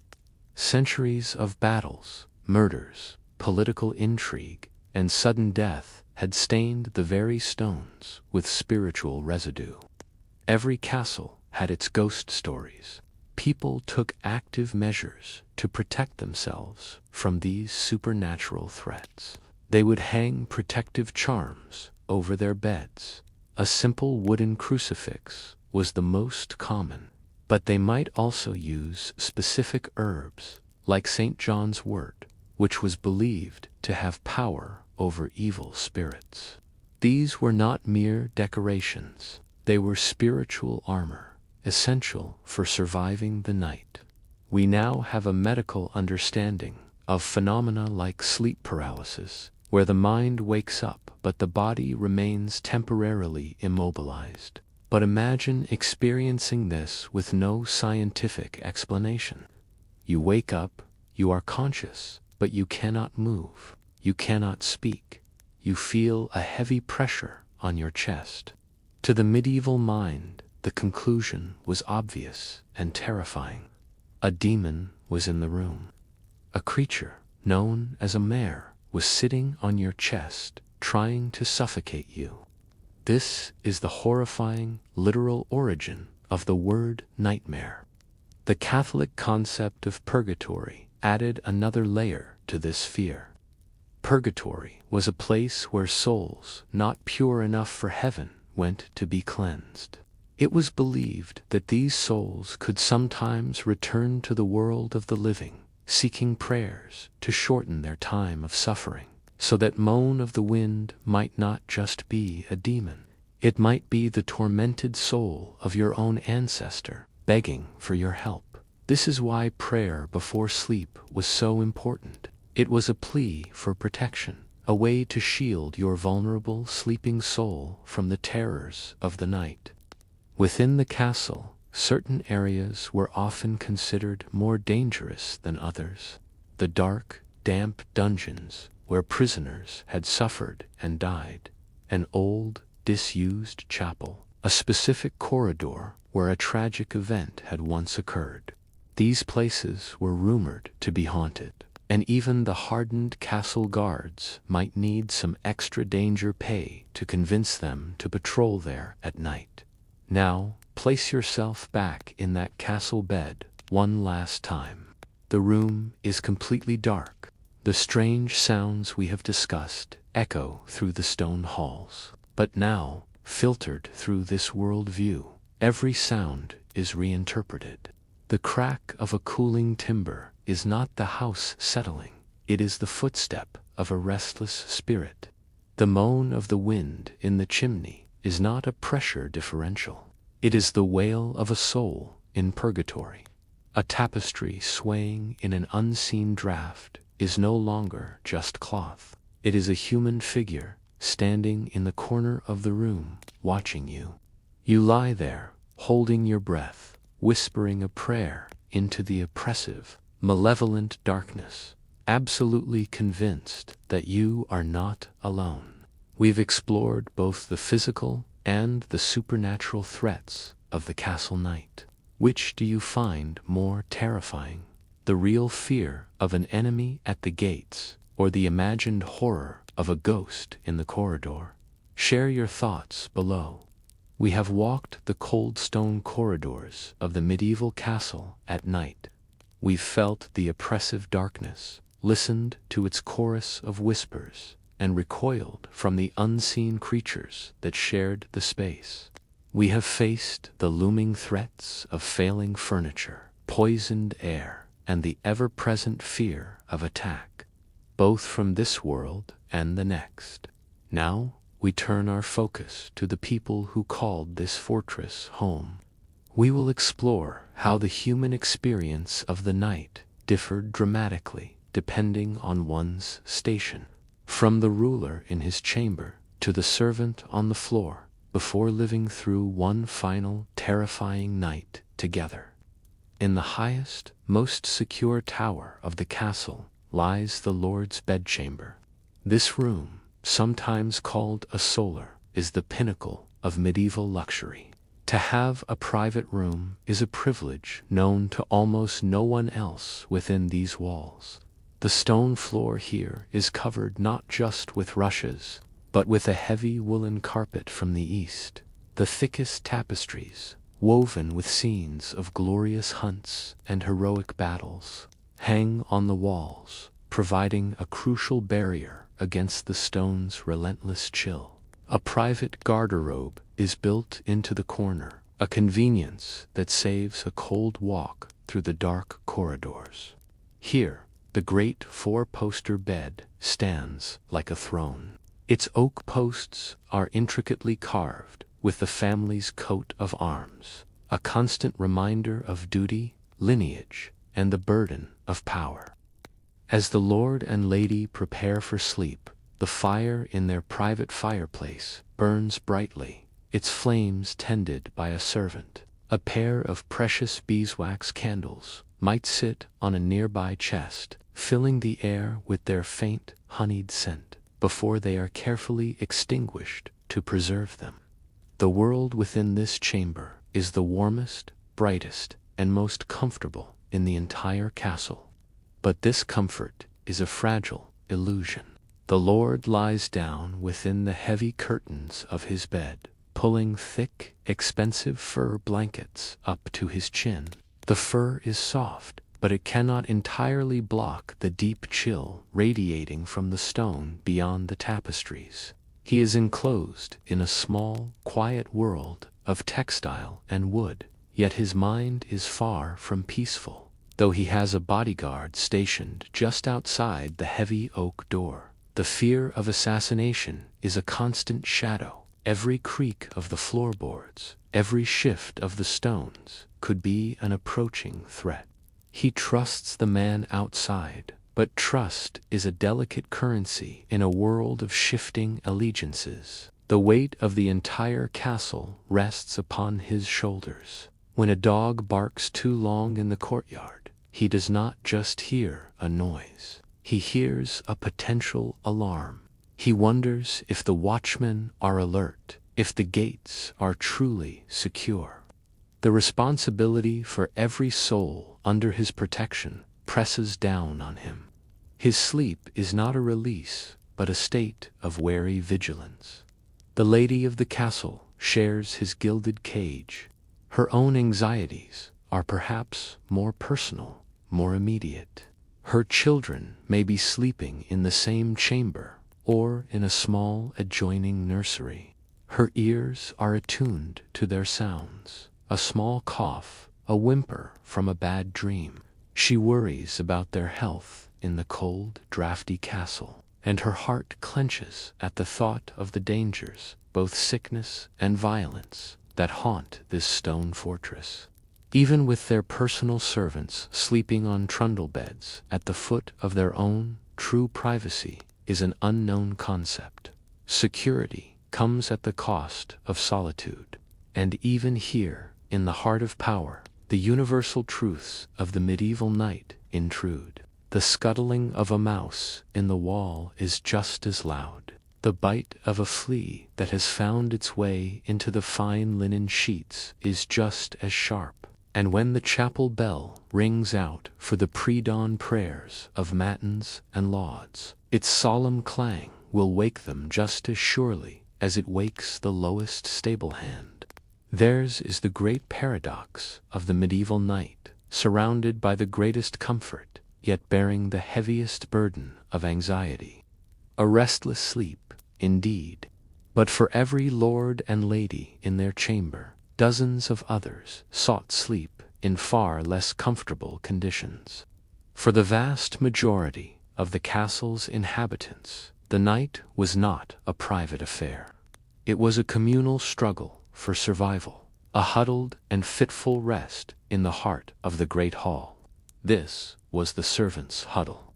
Centuries of battles, murders, political intrigue, and sudden death had stained the very stones with spiritual residue. Every castle had its ghost stories. People took active measures to protect themselves from these supernatural threats. They would hang protective charms over their beds. A simple wooden crucifix was the most common, but they might also use specific herbs, like St. John's wort, which was believed to have power over evil spirits. These were not mere decorations. They were spiritual armor, essential for surviving the night. We now have a medical understanding of phenomena like sleep paralysis, where the mind wakes up but the body remains temporarily immobilized. But imagine experiencing this with no scientific explanation. You wake up, you are conscious, but you cannot move, you cannot speak. You feel a heavy pressure on your chest. To the medieval mind, the conclusion was obvious and terrifying. A demon was in the room. A creature, known as a mare, was sitting on your chest, trying to suffocate you. This is the horrifying, literal origin of the word nightmare. The Catholic concept of purgatory added another layer to this fear. Purgatory was a place where souls not pure enough for heaven went to be cleansed. It was believed that these souls could sometimes return to the world of the living, seeking prayers to shorten their time of suffering, so that moan of the wind might not just be a demon. It might be the tormented soul of your own ancestor, begging for your help. This is why prayer before sleep was so important. It was a plea for protection, a way to shield your vulnerable sleeping soul from the terrors of the night. Within the castle, certain areas were often considered more dangerous than others. The dark, damp dungeons where prisoners had suffered and died, an old, disused chapel, a specific corridor where a tragic event had once occurred. These places were rumored to be haunted, and even the hardened castle guards might need some extra danger pay to convince them to patrol there at night. Now, place yourself back in that castle bed one last time. The room is completely dark. The strange sounds we have discussed echo through the stone halls. But now, filtered through this world view, every sound is reinterpreted. The crack of a cooling timber is not the house settling. It is the footstep of a restless spirit. The moan of the wind in the chimney is not a pressure differential. It is the wail of a soul in purgatory. A tapestry swaying in an unseen draft is no longer just cloth. It is a human figure standing in the corner of the room, watching you. You lie there, holding your breath, whispering a prayer into the oppressive, malevolent darkness, absolutely convinced that you are not alone. We've explored both the physical and the supernatural threats of the castle night. Which do you find more terrifying? The real fear of an enemy at the gates, or the imagined horror of a ghost in the corridor? Share your thoughts below. We have walked the cold stone corridors of the medieval castle at night. We've felt the oppressive darkness, listened to its chorus of whispers, and recoiled from the unseen creatures that shared the space. We have faced the looming threats of failing furniture, poisoned air, and the ever-present fear of attack, both from this world and the next. Now, we turn our focus to the people who called this fortress home. We will explore how the human experience of the night differed dramatically depending on one's station, from the ruler in his chamber to the servant on the floor, before living through one final terrifying night together. In the highest, most secure tower of the castle lies the Lord's bedchamber. This room, sometimes called a solar, is the pinnacle of medieval luxury. To have a private room is a privilege known to almost no one else within these walls. The stone floor here is covered not just with rushes, but with a heavy woolen carpet from the east. The thickest tapestries, woven with scenes of glorious hunts and heroic battles, hang on the walls, providing a crucial barrier against the stone's relentless chill. A private garderobe is built into the corner, a convenience that saves a cold walk through the dark corridors. Here, the great four-poster bed stands like a throne. Its oak posts are intricately carved with the family's coat of arms, a constant reminder of duty, lineage, and the burden of power. As the lord and lady prepare for sleep, the fire in their private fireplace burns brightly, its flames tended by a servant. A pair of precious beeswax candles might sit on a nearby chest, filling the air with their faint, honeyed scent, before they are carefully extinguished to preserve them. The world within this chamber is the warmest, brightest, and most comfortable in the entire castle. But this comfort is a fragile illusion. The lord lies down within the heavy curtains of his bed, pulling thick, expensive fur blankets up to his chin. The fur is soft, but it cannot entirely block the deep chill radiating from the stone beyond the tapestries. He is enclosed in a small, quiet world of textile and wood, yet his mind is far from peaceful, though he has a bodyguard stationed just outside the heavy oak door. The fear of assassination is a constant shadow. Every creak of the floorboards, every shift of the stones, could be an approaching threat. He trusts the man outside, but trust is a delicate currency in a world of shifting allegiances. The weight of the entire castle rests upon his shoulders. When a dog barks too long in the courtyard, he does not just hear a noise. He hears a potential alarm. He wonders if the watchmen are alert, if the gates are truly secure. The responsibility for every soul under his protection presses down on him. His sleep is not a release, but a state of wary vigilance. The lady of the castle shares his gilded cage. Her own anxieties are perhaps more personal, more immediate. Her children may be sleeping in the same chamber, or in a small adjoining nursery. Her ears are attuned to their sounds, a small cough, a whimper from a bad dream. She worries about their health in the cold, drafty castle, and her heart clenches at the thought of the dangers, both sickness and violence, that haunt this stone fortress. Even with their personal servants sleeping on trundle beds at the foot of their own, true privacy is an unknown concept. Security comes at the cost of solitude. And even here, in the heart of power, the universal truths of the medieval night intrude. The scuttling of a mouse in the wall is just as loud. The bite of a flea that has found its way into the fine linen sheets is just as sharp. And when the chapel bell rings out for the pre-dawn prayers of matins and lauds, its solemn clang will wake them just as surely as it wakes the lowest stable hand. Theirs is the great paradox of the medieval night, surrounded by the greatest comfort, yet bearing the heaviest burden of anxiety. A restless sleep, indeed, but for every lord and lady in their chamber, dozens of others sought sleep in far less comfortable conditions. For the vast majority of the castle's inhabitants, the night was not a private affair. It was a communal struggle for survival, a huddled and fitful rest in the heart of the great hall. This was the servants' huddle.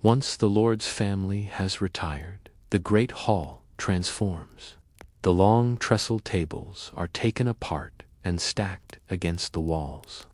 Once the lord's family has retired, the great hall transforms. The long trestle tables are taken apart and stacked against the walls.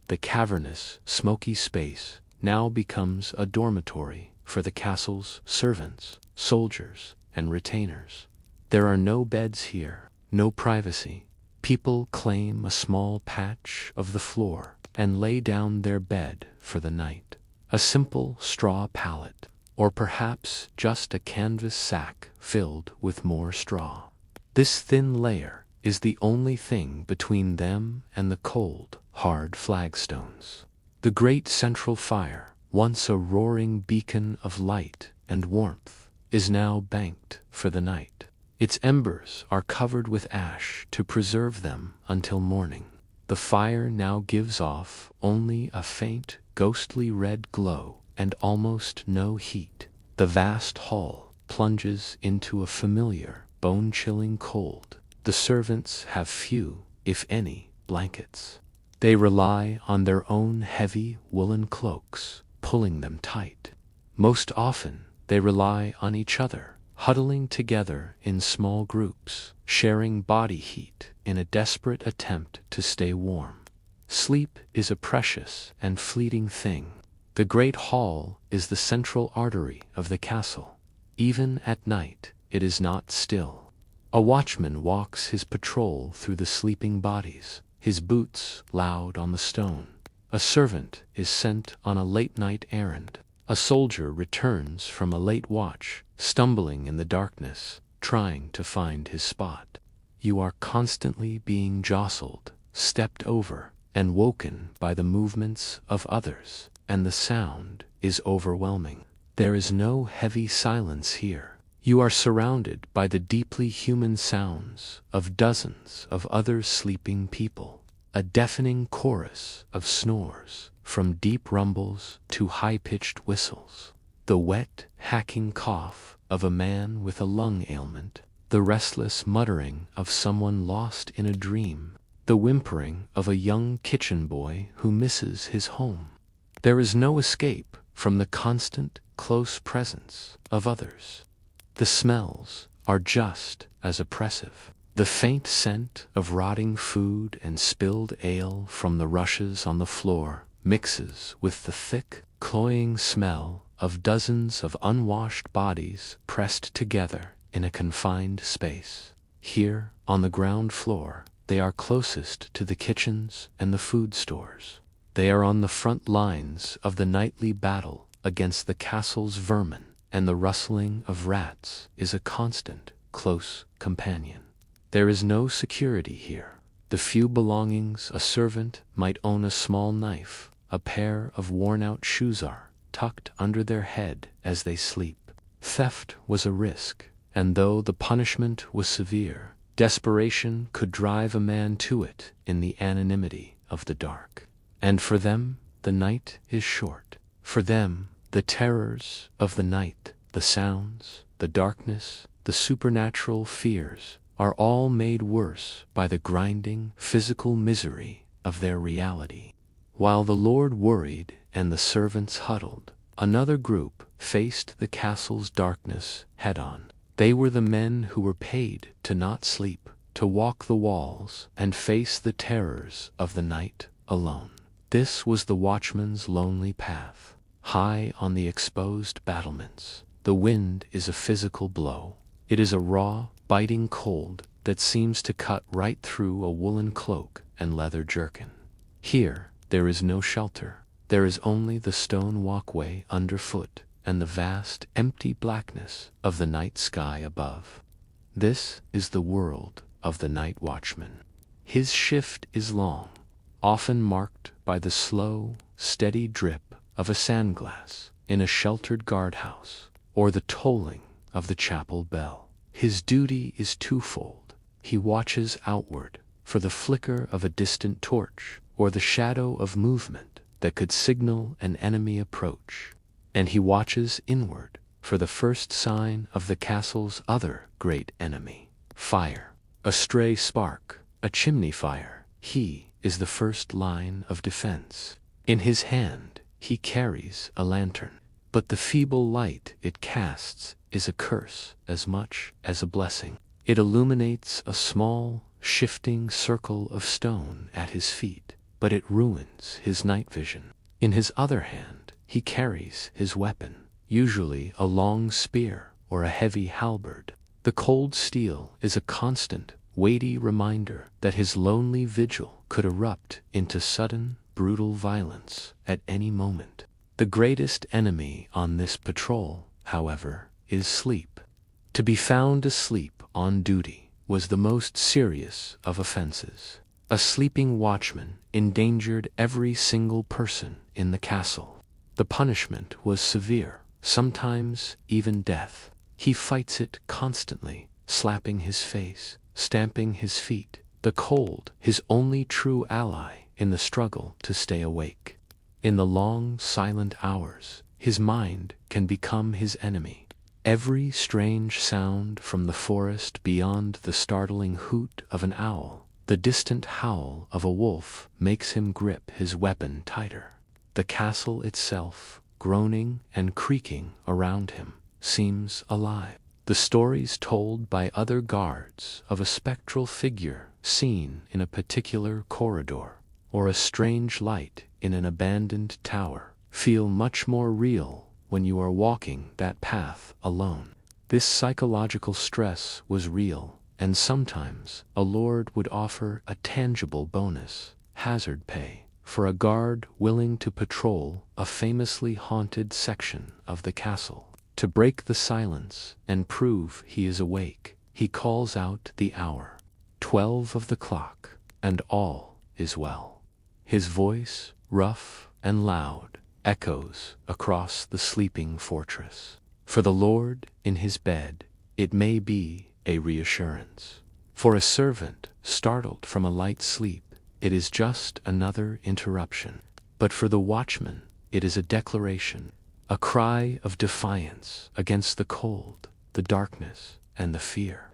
The cavernous, smoky space now becomes a dormitory for the castle's servants, soldiers, and retainers. There are no beds here, no privacy. People claim a small patch of the floor and lay down their bed for the night. A simple straw pallet, or perhaps just a canvas sack filled with more straw. This thin layer is the only thing between them and the cold, hard flagstones. The great central fire, once a roaring beacon of light and warmth, is now banked for the night. Its embers are covered with ash to preserve them until morning. The fire now gives off only a faint, ghostly red glow and almost no heat. The vast hall plunges into a familiar, bone-chilling cold. The servants have few, if any, blankets. They rely on their own heavy woolen cloaks, pulling them tight. Most often, they rely on each other, huddling together in small groups, sharing body heat in a desperate attempt to stay warm. Sleep is a precious and fleeting thing. The great hall is the central artery of the castle. Even at night, it is not still. A watchman walks his patrol through the sleeping bodies, his boots loud on the stone. A servant is sent on a late-night errand. A soldier returns from a late watch, stumbling in the darkness, trying to find his spot. You are constantly being jostled, stepped over, and woken by the movements of others, and the sound is overwhelming. There is no heavy silence here. You are surrounded by the deeply human sounds of dozens of other sleeping people, a deafening chorus of snores, from deep rumbles to high-pitched whistles, the wet, hacking cough of a man with a lung ailment, the restless muttering of someone lost in a dream, the whimpering of a young kitchen boy who misses his home. There is no escape from the constant, close presence of others. The smells are just as oppressive. The faint scent of rotting food and spilled ale from the rushes on the floor mixes with the thick, cloying smell of dozens of unwashed bodies pressed together in a confined space. Here, on the ground floor, they are closest to the kitchens and the food stores. They are on the front lines of the nightly battle against the castle's vermin, and the rustling of rats is a constant, close companion. There is no security here. The few belongings a servant might own, a small knife, a pair of worn-out shoes, are tucked under their head as they sleep. Theft was a risk, and though the punishment was severe, desperation could drive a man to it in the anonymity of the dark. And for them, the night is short. For them, the terrors of the night, the sounds, the darkness, the supernatural fears, are all made worse by the grinding, physical misery of their reality. While the Lord worried and the servants huddled, another group faced the castle's darkness head-on. They were the men who were paid to not sleep, to walk the walls and face the terrors of the night alone. This was the watchman's lonely path. High on the exposed battlements, the wind is a physical blow. It is a raw, biting cold that seems to cut right through a woolen cloak and leather jerkin. Here, there is no shelter. There is only the stone walkway underfoot and the vast, empty blackness of the night sky above. This is the world of the night watchman. His shift is long, often marked by the slow, steady drip of a sandglass in a sheltered guardhouse, or the tolling of the chapel bell. His duty is twofold. He watches outward for the flicker of a distant torch or the shadow of movement that could signal an enemy approach, and he watches inward for the first sign of the castle's other great enemy, fire. A stray spark, a chimney fire. He is the first line of defense. In his hand, he carries a lantern, but the feeble light it casts is a curse as much as a blessing. It illuminates a small, shifting circle of stone at his feet, but it ruins his night vision. In his other hand, he carries his weapon, usually a long spear or a heavy halberd. The cold steel is a constant, weighty reminder that his lonely vigil could erupt into sudden, brutal violence at any moment. The greatest enemy on this patrol, however, is sleep. To be found asleep on duty was the most serious of offenses. A sleeping watchman endangered every single person in the castle. The punishment was severe, sometimes even death. He fights it constantly, slapping his face, stamping his feet, the cold, his only true ally in the struggle to stay awake. In the long, silent hours, his mind can become his enemy. Every strange sound from the forest beyond, the startling hoot of an owl, the distant howl of a wolf, makes him grip his weapon tighter. The castle itself, groaning and creaking around him, seems alive. The stories told by other guards of a spectral figure seen in a particular corridor, or a strange light in an abandoned tower, feel much more real when you are walking that path alone. This psychological stress was real, and sometimes a lord would offer a tangible bonus, hazard pay, for a guard willing to patrol a famously haunted section of the castle. To break the silence and prove he is awake, he calls out the hour, 12 of the clock, and all is well. His voice, rough and loud, echoes across the sleeping fortress. For the lord in his bed, it may be a reassurance. For a servant startled from a light sleep, it is just another interruption. But for the watchman, it is a declaration, a cry of defiance against the cold, the darkness, and the fear.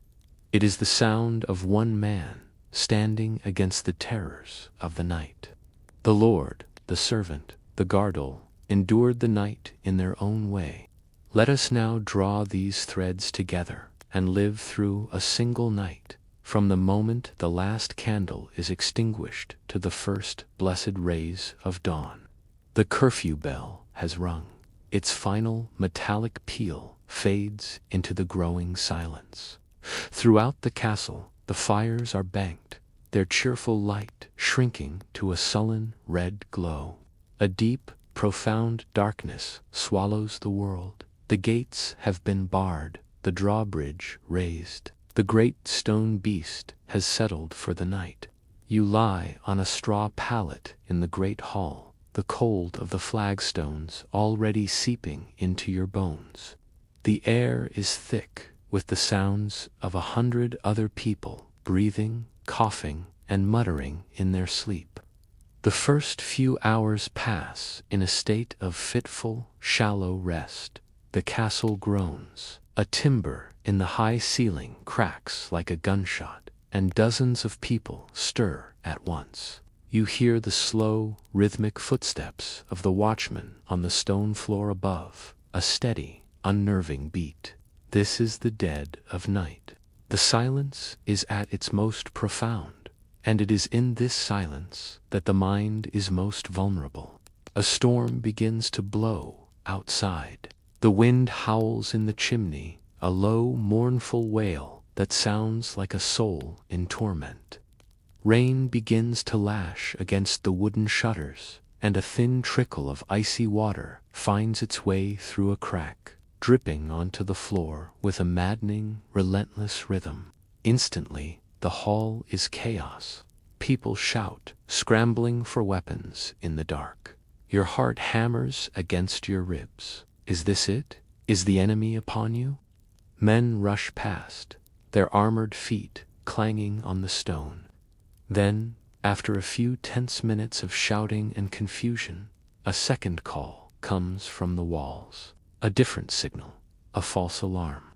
It is the sound of one man standing against the terrors of the night. The lord, the servant, the guardol, endured the night in their own way. Let us now draw these threads together and live through a single night, from the moment the last candle is extinguished to the first blessed rays of dawn. The curfew bell has rung. Its final metallic peal fades into the growing silence. Throughout the castle, the fires are banked, their cheerful light shrinking to a sullen red glow. A deep, profound darkness swallows the world. The gates have been barred, the drawbridge raised. The great stone beast has settled for the night. You lie on a straw pallet in the great hall, the cold of the flagstones already seeping into your bones. The air is thick with the sounds of 100 other people breathing, coughing, and muttering in their sleep. The first few hours pass in a state of fitful, shallow rest. The castle groans. A timber in the high ceiling cracks like a gunshot, and dozens of people stir at once. You hear the slow, rhythmic footsteps of the watchman on the stone floor above, a steady, unnerving beat. This is the dead of night. The silence is at its most profound, and it is in this silence that the mind is most vulnerable. A storm begins to blow outside. The wind howls in the chimney, a low, mournful wail that sounds like a soul in torment. Rain begins to lash against the wooden shutters, and a thin trickle of icy water finds its way through a crack, dripping onto the floor with a maddening, relentless rhythm. Instantly, the hall is chaos. People shout, scrambling for weapons in the dark. Your heart hammers against your ribs. Is this it? Is the enemy upon you? Men rush past, their armored feet clanging on the stone. Then, after a few tense minutes of shouting and confusion, a second call comes from the walls. A different signal, a false alarm.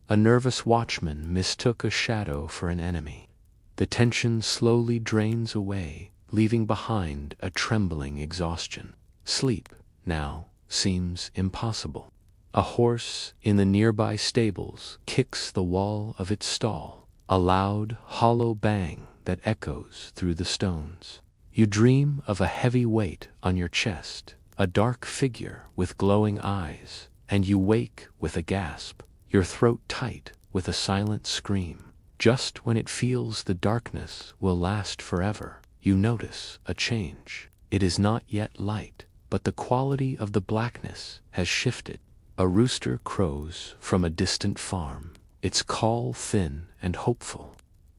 A nervous watchman mistook a shadow for an enemy. The tension slowly drains away, leaving behind a trembling exhaustion. Sleep, now, seems impossible. A horse in the nearby stables kicks the wall of its stall, a loud, hollow bang that echoes through the stones. You dream of a heavy weight on your chest, a dark figure with glowing eyes, and you wake with a gasp, your throat tight with a silent scream. Just when it feels the darkness will last forever, you notice a change. It is not yet light, but the quality of the blackness has shifted. A rooster crows from a distant farm, its call thin and hopeful.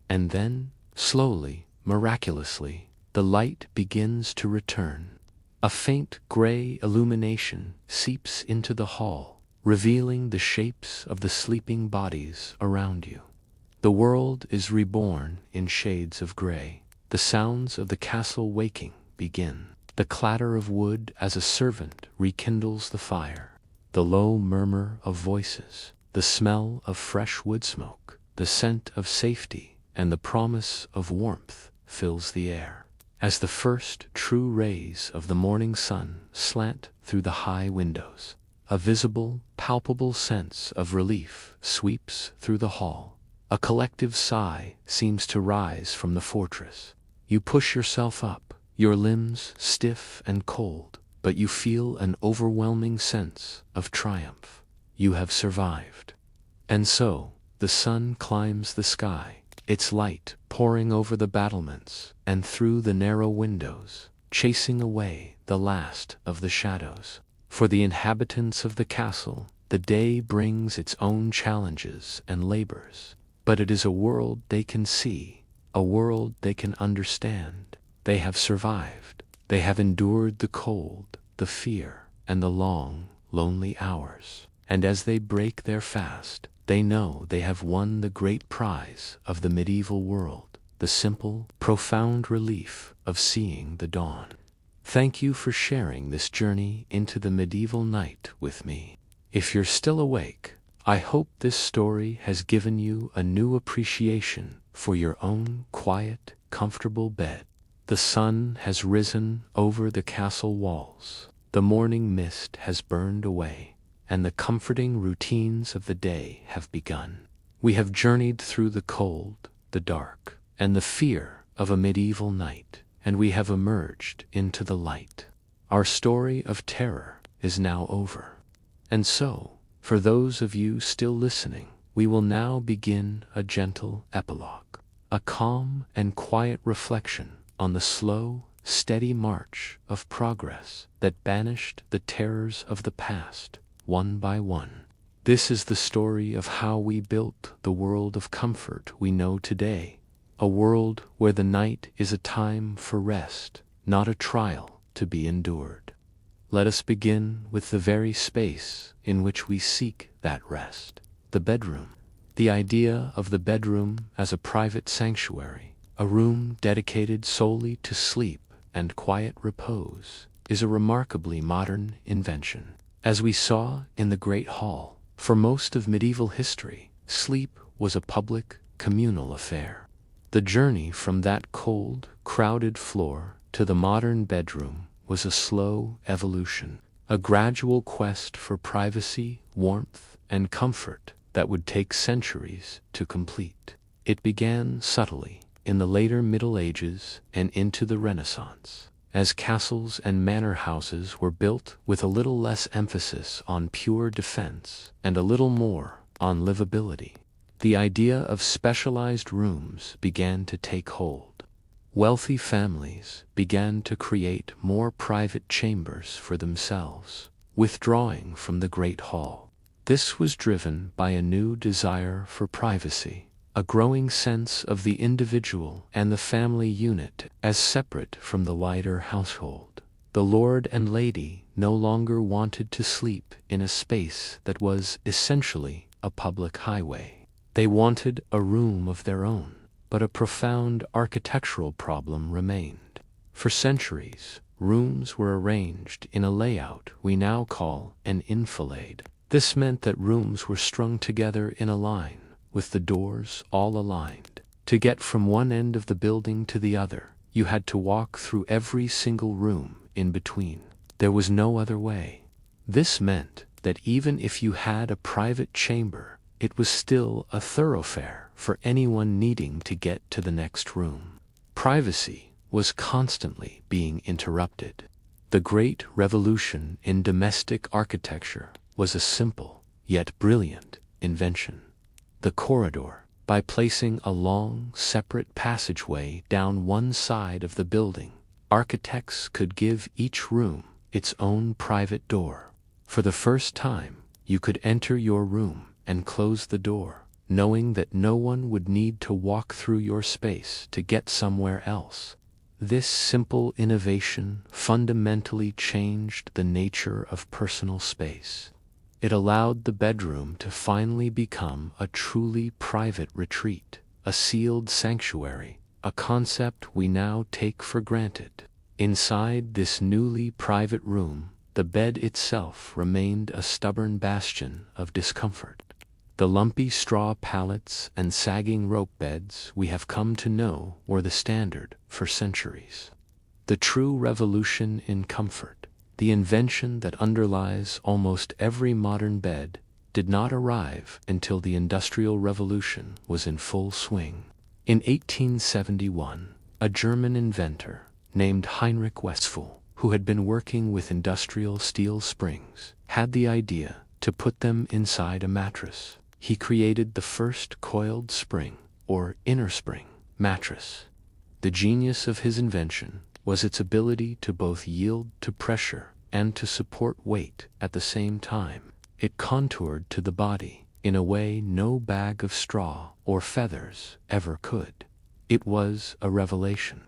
And then, slowly, miraculously, the light begins to return. A faint gray illumination seeps into the hall, revealing the shapes of the sleeping bodies around you. The world is reborn in shades of gray. The sounds of the castle waking begin. The clatter of wood as a servant rekindles the fire. The low murmur of voices. The smell of fresh wood smoke. The scent of safety and the promise of warmth fills the air. As the first true rays of the morning sun slant through the high windows, a visible, palpable sense of relief sweeps through the hall. A collective sigh seems to rise from the fortress. You push yourself up, your limbs stiff and cold, but you feel an overwhelming sense of triumph. You have survived. And so, the sun climbs the sky, its light pouring over the battlements and through the narrow windows, chasing away the last of the shadows. For the inhabitants of the castle, the day brings its own challenges and labors. But it is a world they can see, a world they can understand. They have survived. They have endured the cold, the fear, and the long, lonely hours. And as they break their fast, they know they have won the great prize of the medieval world, the simple, profound relief of seeing the dawn. Thank you for sharing this journey into the medieval night with me. If you're still awake, I hope this story has given you a new appreciation for your own quiet, comfortable bed. The sun has risen over the castle walls. The morning mist has burned away, and the comforting routines of the day have begun. We have journeyed through the cold, the dark, and the fear of a medieval night, and we have emerged into the light. Our story of terror is now over. And so, for those of you still listening, we will now begin a gentle epilogue, a calm and quiet reflection on the slow, steady march of progress that banished the terrors of the past, one by one. This is the story of how we built the world of comfort we know today, a world where the night is a time for rest, not a trial to be endured. Let us begin with the very space in which we seek that rest, the bedroom. The idea of the bedroom as a private sanctuary, a room dedicated solely to sleep and quiet repose, is a remarkably modern invention. As we saw in the Great Hall, for most of medieval history, sleep was a public, communal affair. The journey from that cold, crowded floor to the modern bedroom was a slow evolution, a gradual quest for privacy, warmth, and comfort that would take centuries to complete. It began subtly in the later Middle Ages and into the Renaissance, as castles and manor houses were built with a little less emphasis on pure defense and a little more on livability. The idea of specialized rooms began to take hold. Wealthy families began to create more private chambers for themselves, withdrawing from the Great Hall. This was driven by a new desire for privacy, a growing sense of the individual and the family unit as separate from the wider household. The lord and lady no longer wanted to sleep in a space that was essentially a public highway. They wanted a room of their own. But a profound architectural problem remained. For centuries, rooms were arranged in a layout we now call an enfilade. This meant that rooms were strung together in a line, with the doors all aligned. To get from one end of the building to the other, you had to walk through every single room in between. There was no other way. This meant that even if you had a private chamber, it was still a thoroughfare for anyone needing to get to the next room. Privacy was constantly being interrupted. The Great Revolution in domestic architecture was a simple, yet brilliant, invention. The corridor, by placing a long, separate passageway down one side of the building, architects could give each room its own private door. For the first time, you could enter your room and close the door, knowing that no one would need to walk through your space to get somewhere else. This simple innovation fundamentally changed the nature of personal space. It allowed the bedroom to finally become a truly private retreat, a sealed sanctuary, a concept we now take for granted. Inside this newly private room, the bed itself remained a stubborn bastion of discomfort. The lumpy straw pallets and sagging rope beds we have come to know were the standard for centuries. The true revolution in comfort, the invention that underlies almost every modern bed, did not arrive until the Industrial Revolution was in full swing. In 1871, a German inventor named Heinrich Westphal, who had been working with industrial steel springs, had the idea to put them inside a mattress. He created the first coiled spring, or inner spring, mattress. The genius of his invention was its ability to both yield to pressure and to support weight at the same time. It contoured to the body in a way no bag of straw or feathers ever could. It was a revelation.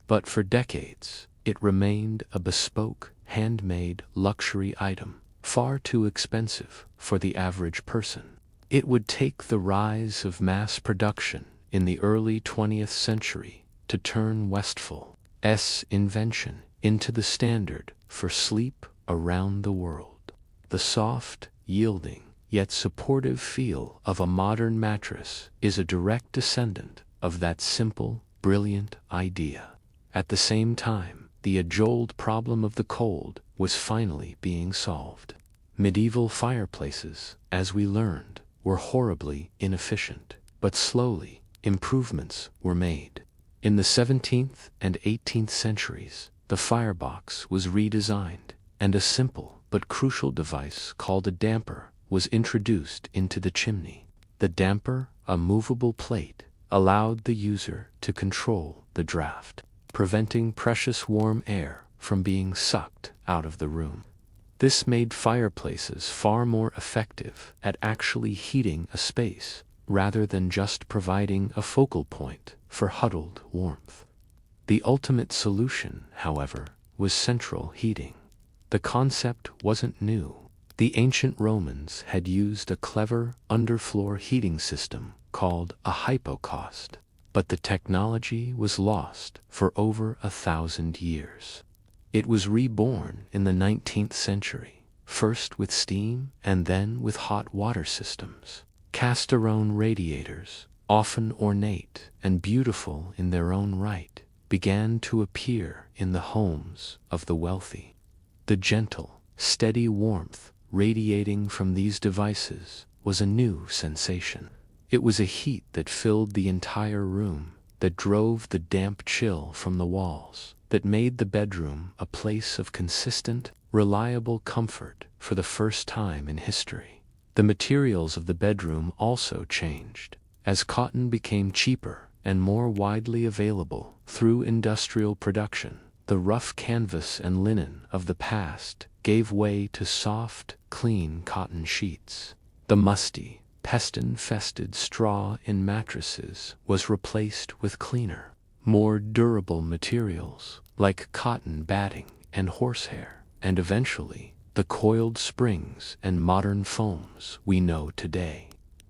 But for decades, it remained a bespoke, handmade luxury item, far too expensive for the average person. It would take the rise of mass production in the early 20th century to turn Westphal's invention into the standard for sleep around the world. The soft, yielding, yet supportive feel of a modern mattress is a direct descendant of that simple, brilliant idea. At the same time, the age-old problem of the cold was finally being solved. Medieval fireplaces, as we learned, were horribly inefficient, but slowly improvements were made. In the 17th and 18th centuries, the firebox was redesigned, and a simple but crucial device called a damper was introduced into the chimney. The damper, a movable plate, allowed the user to control the draft, preventing precious warm air from being sucked out of the room. This made fireplaces far more effective at actually heating a space, rather than just providing a focal point for huddled warmth. The ultimate solution, however, was central heating. The concept wasn't new. The ancient Romans had used a clever underfloor heating system called a hypocaust, but the technology was lost for over 1,000 years. It was reborn in the 19th century, first with steam and then with hot water systems. Cast-iron radiators, often ornate and beautiful in their own right, began to appear in the homes of the wealthy. The gentle, steady warmth radiating from these devices was a new sensation. It was a heat that filled the entire room, that drove the damp chill from the walls, that made the bedroom a place of consistent, reliable comfort for the first time in history. The materials of the bedroom also changed. As cotton became cheaper and more widely available through industrial production, the rough canvas and linen of the past gave way to soft, clean cotton sheets. The musty, pest-infested straw in mattresses was replaced with cleaner, more durable materials like cotton batting and horsehair, and eventually the coiled springs and modern foams we know today.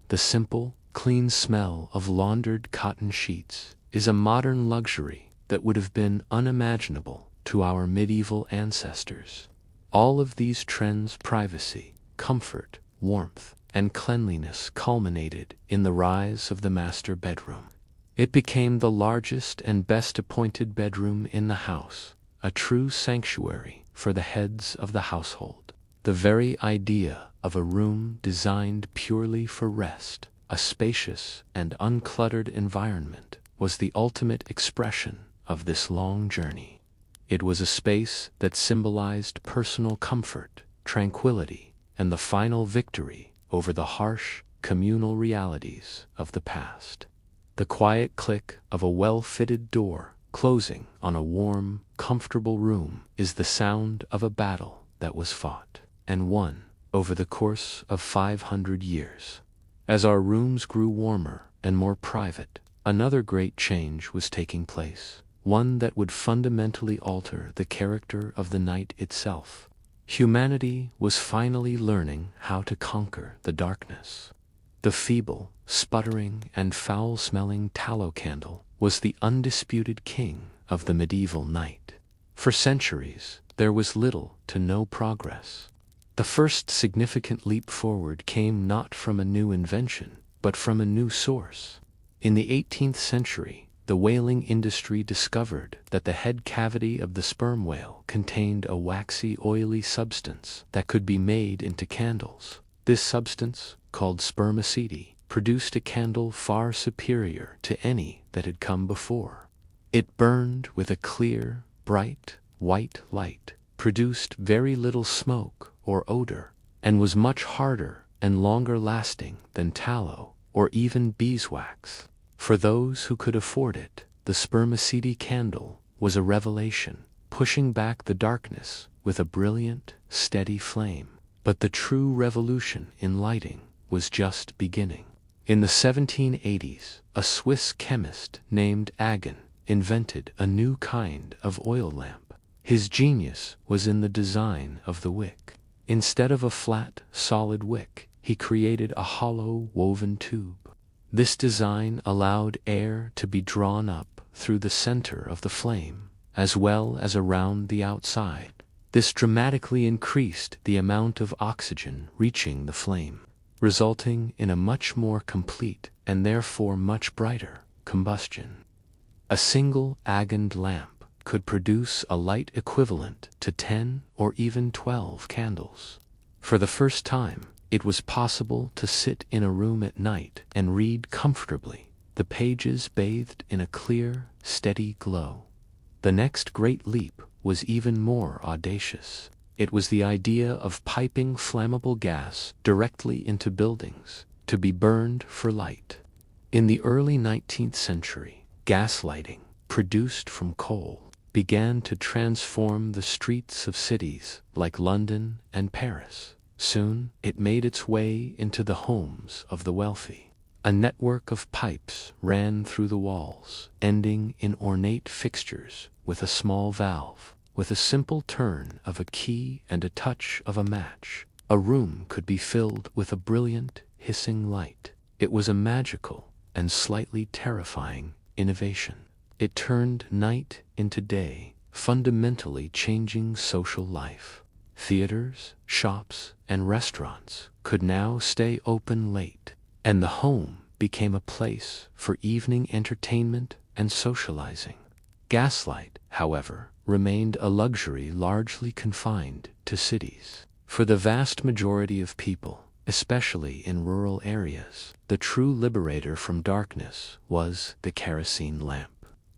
The simple, clean smell of laundered cotton sheets is a modern luxury that would have been unimaginable to our medieval ancestors. All of these trends, privacy, comfort, warmth, and cleanliness, culminated in the rise of the master bedroom. It became the largest and best appointed bedroom in the house, a true sanctuary for the heads of the household. The very idea of a room designed purely for rest, a spacious and uncluttered environment, was the ultimate expression of this long journey. It was a space that symbolized personal comfort, tranquility, and the final victory over the harsh, communal realities of the past. The quiet click of a well-fitted door closing on a warm, comfortable room is the sound of a battle that was fought and won over the course of 500 years. As our rooms grew warmer and more private, another great change was taking place, one that would fundamentally alter the character of the night itself. Humanity was finally learning how to conquer the darkness. The feeble, sputtering, and foul-smelling tallow candle was the undisputed king of the medieval night. For centuries, there was little to no progress. The first significant leap forward came not from a new invention, but from a new source. In the 18th century, the whaling industry discovered that the head cavity of the sperm whale contained a waxy, oily substance that could be made into candles. This substance, called spermaceti, produced a candle far superior to any that had come before. It burned with a clear, bright, white light, produced very little smoke or odor, and was much harder and longer lasting than tallow or even beeswax. For those who could afford it, the spermaceti candle was a revelation, pushing back the darkness with a brilliant, steady flame. But the true revolution in lighting was just beginning. In the 1780s, a Swiss chemist named Agen invented a new kind of oil lamp. His genius was in the design of the wick. Instead of a flat, solid wick, he created a hollow, woven tube. This design allowed air to be drawn up through the center of the flame, as well as around the outside. This dramatically increased the amount of oxygen reaching the flame, resulting in a much more complete and therefore much brighter combustion. A single Agend lamp could produce a light equivalent to 10 or even 12 candles. For the first time, it was possible to sit in a room at night and read comfortably, the pages bathed in a clear, steady glow. The next great leap was even more audacious. It was the idea of piping flammable gas directly into buildings to be burned for light. In the early 19th century, gas lighting, produced from coal, began to transform the streets of cities like London and Paris. Soon, it made its way into the homes of the wealthy. A network of pipes ran through the walls, ending in ornate fixtures with a small valve. With a simple turn of a key and a touch of a match, a room could be filled with a brilliant, hissing light. It was a magical and slightly terrifying innovation. It turned night into day, fundamentally changing social life. Theaters, shops, and restaurants could now stay open late, and the home became a place for evening entertainment and socializing. Gaslight, however, remained a luxury largely confined to cities. For the vast majority of people, especially in rural areas, the true liberator from darkness was the kerosene lamp.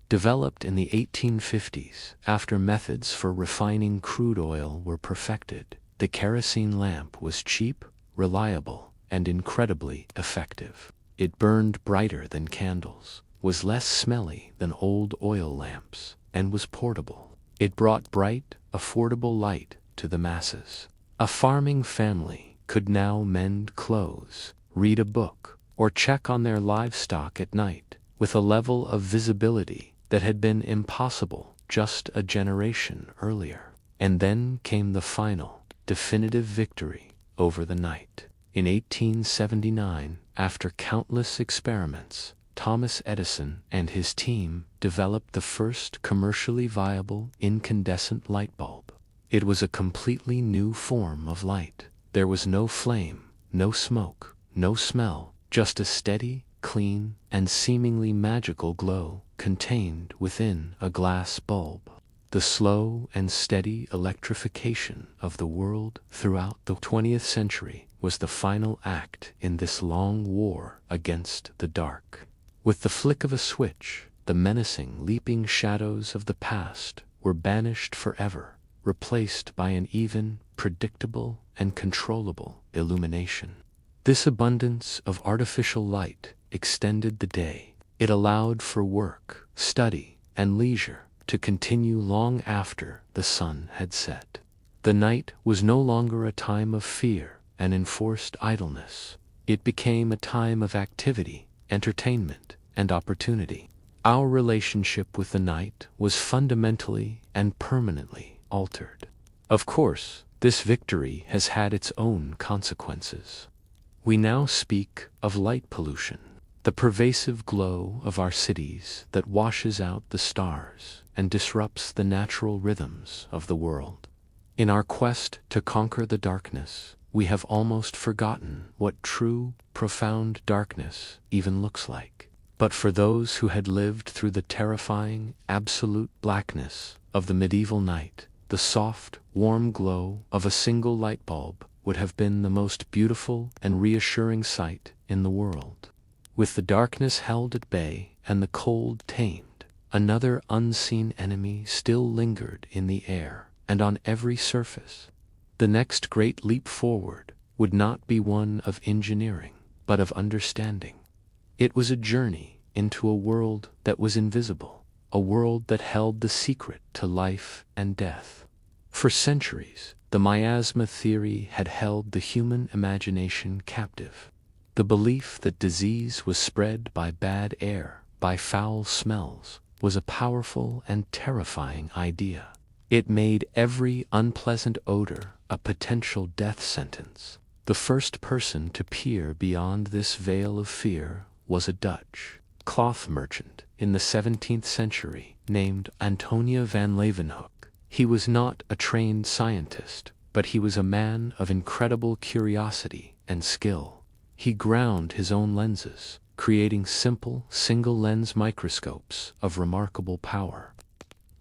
Developed in the 1850s, after methods for refining crude oil were perfected, the kerosene lamp was cheap, reliable, and incredibly effective. It burned brighter than candles, was less smelly than old oil lamps, and was portable. It brought bright, affordable light to the masses. A farming family could now mend clothes, read a book, or check on their livestock at night with a level of visibility that had been impossible just a generation earlier. And then came the final, definitive victory over the night. In 1879, after countless experiments, Thomas Edison and his team developed the first commercially viable incandescent light bulb. It was a completely new form of light. There was no flame, no smoke, no smell, just a steady, clean, and seemingly magical glow contained within a glass bulb. The slow and steady electrification of the world throughout the 20th century was the final act in this long war against the dark. With the flick of a switch, the menacing, leaping shadows of the past were banished forever, replaced by an even, predictable, and controllable illumination. This abundance of artificial light extended the day. It allowed for work, study, and leisure to continue long after the sun had set. The night was no longer a time of fear and enforced idleness. It became a time of activity, entertainment, and opportunity. Our relationship with the night was fundamentally and permanently altered. Of course, This victory has had its own consequences. We now speak of light pollution, the pervasive glow of our cities that washes out the stars and disrupts the natural rhythms of the world. In our quest to conquer the darkness, we have almost forgotten what true, profound darkness even looks like. But for those who had lived through the terrifying, absolute blackness of the medieval night, the soft, warm glow of a single light bulb would have been the most beautiful and reassuring sight in the world. With the darkness held at bay and the cold tamed, another unseen enemy still lingered in the air and on every surface. The next great leap forward would not be one of engineering, but of understanding. It was a journey into a world that was invisible, a world that held the secret to life and death. For centuries, the miasma theory had held the human imagination captive. The belief that disease was spread by bad air, by foul smells, was a powerful and terrifying idea. It made every unpleasant odor a potential death sentence. The first person to peer beyond this veil of fear was a Dutch cloth merchant in the 17th century named Antonia van Leeuwenhoek. He was not a trained scientist, but he was a man of incredible curiosity and skill. He ground his own lenses, creating simple, single-lens microscopes of remarkable power.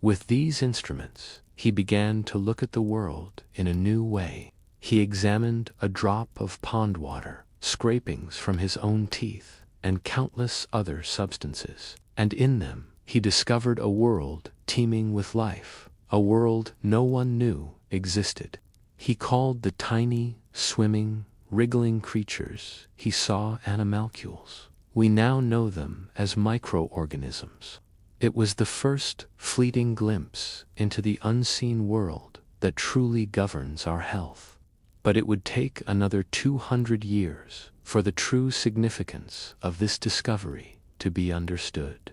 With these instruments, he began to look at the world in a new way. He examined a drop of pond water, scrapings from his own teeth, and countless other substances, and in them he discovered a world teeming with life, a world no one knew existed. He called the tiny, swimming, wriggling creatures he saw animalcules. We now know them as microorganisms. It was the first fleeting glimpse into the unseen world that truly governs our health. But it would take another 200 years for the true significance of this discovery to be understood.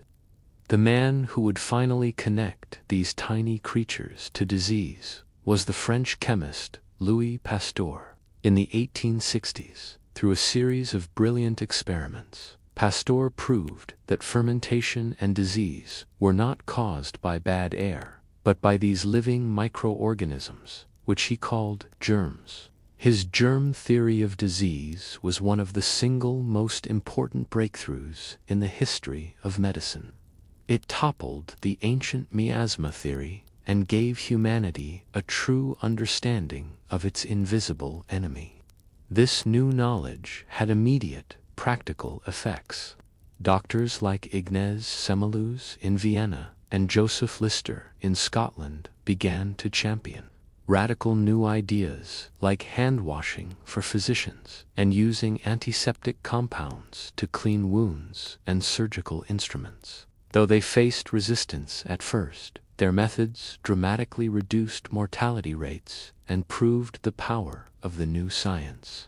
The man who would finally connect these tiny creatures to disease was the French chemist Louis Pasteur. In the 1860s, through a series of brilliant experiments, Pasteur proved that fermentation and disease were not caused by bad air, but by these living microorganisms, which he called germs. His germ theory of disease was one of the single most important breakthroughs in the history of medicine. It toppled the ancient miasma theory and gave humanity a true understanding of its invisible enemy. This new knowledge had immediate, practical effects. Doctors like Ignaz Semmelweis in Vienna and Joseph Lister in Scotland began to champion radical new ideas like hand-washing for physicians and using antiseptic compounds to clean wounds and surgical instruments. Though they faced resistance at first, their methods dramatically reduced mortality rates and proved the power of the new science.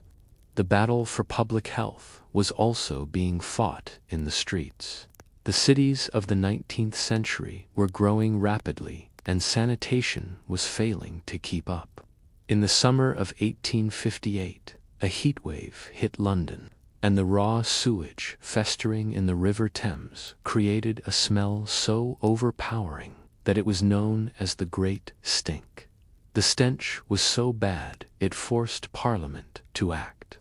The battle for public health was also being fought in the streets. The cities of the 19th century were growing rapidly, and sanitation was failing to keep up. In the summer of 1858, a heat wave hit London, and the raw sewage festering in the River Thames created a smell so overpowering that it was known as the Great Stink. The stench was so bad it forced Parliament to act.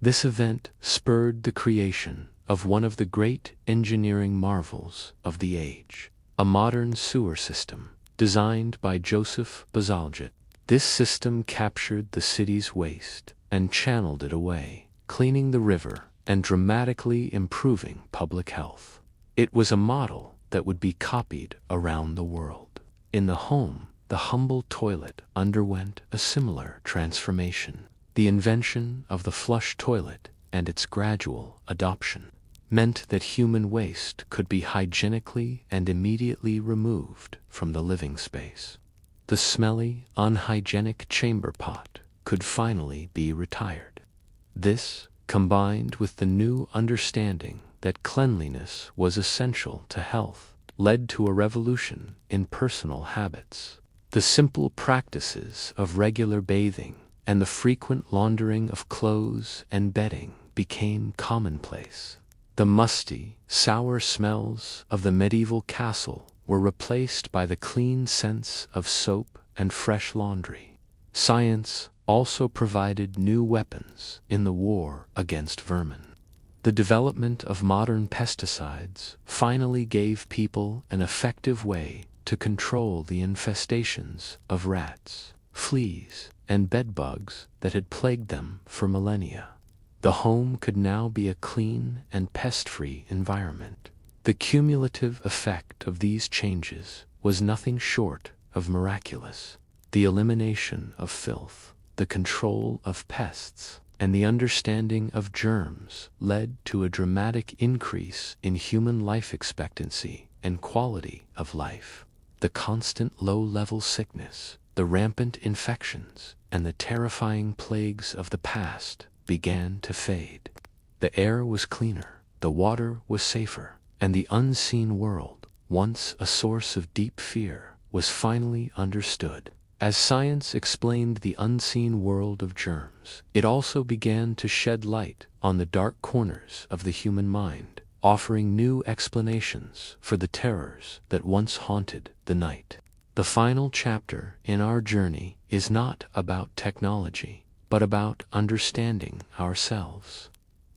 This event spurred the creation of one of the great engineering marvels of the age, a modern sewer system designed by Joseph Bazalgette. This system captured the city's waste and channeled it away, cleaning the river and dramatically improving public health. It was a model that would be copied around the world. In the home, the humble toilet underwent a similar transformation. The invention of the flush toilet and its gradual adoption meant that human waste could be hygienically and immediately removed from the living space. The smelly, unhygienic chamber pot could finally be retired. This, combined with the new understanding that cleanliness was essential to health, led to a revolution in personal habits. The simple practices of regular bathing and the frequent laundering of clothes and bedding became commonplace. The musty, sour smells of the medieval castle were replaced by the clean scents of soap and fresh laundry. Science also provided new weapons in the war against vermin. The development of modern pesticides finally gave people an effective way to control the infestations of rats, fleas, and bedbugs that had plagued them for millennia. The home could now be a clean and pest-free environment. The cumulative effect of these changes was nothing short of miraculous. The elimination of filth, the control of pests, and the understanding of germs led to a dramatic increase in human life expectancy and quality of life. The constant low-level sickness, the rampant infections, and the terrifying plagues of the past began to fade. The air was cleaner, the water was safer, and the unseen world, once a source of deep fear, was finally understood. As science explained the unseen world of germs, it also began to shed light on the dark corners of the human mind, offering new explanations for the terrors that once haunted the night. The final chapter in our journey is not about technology, but about understanding ourselves.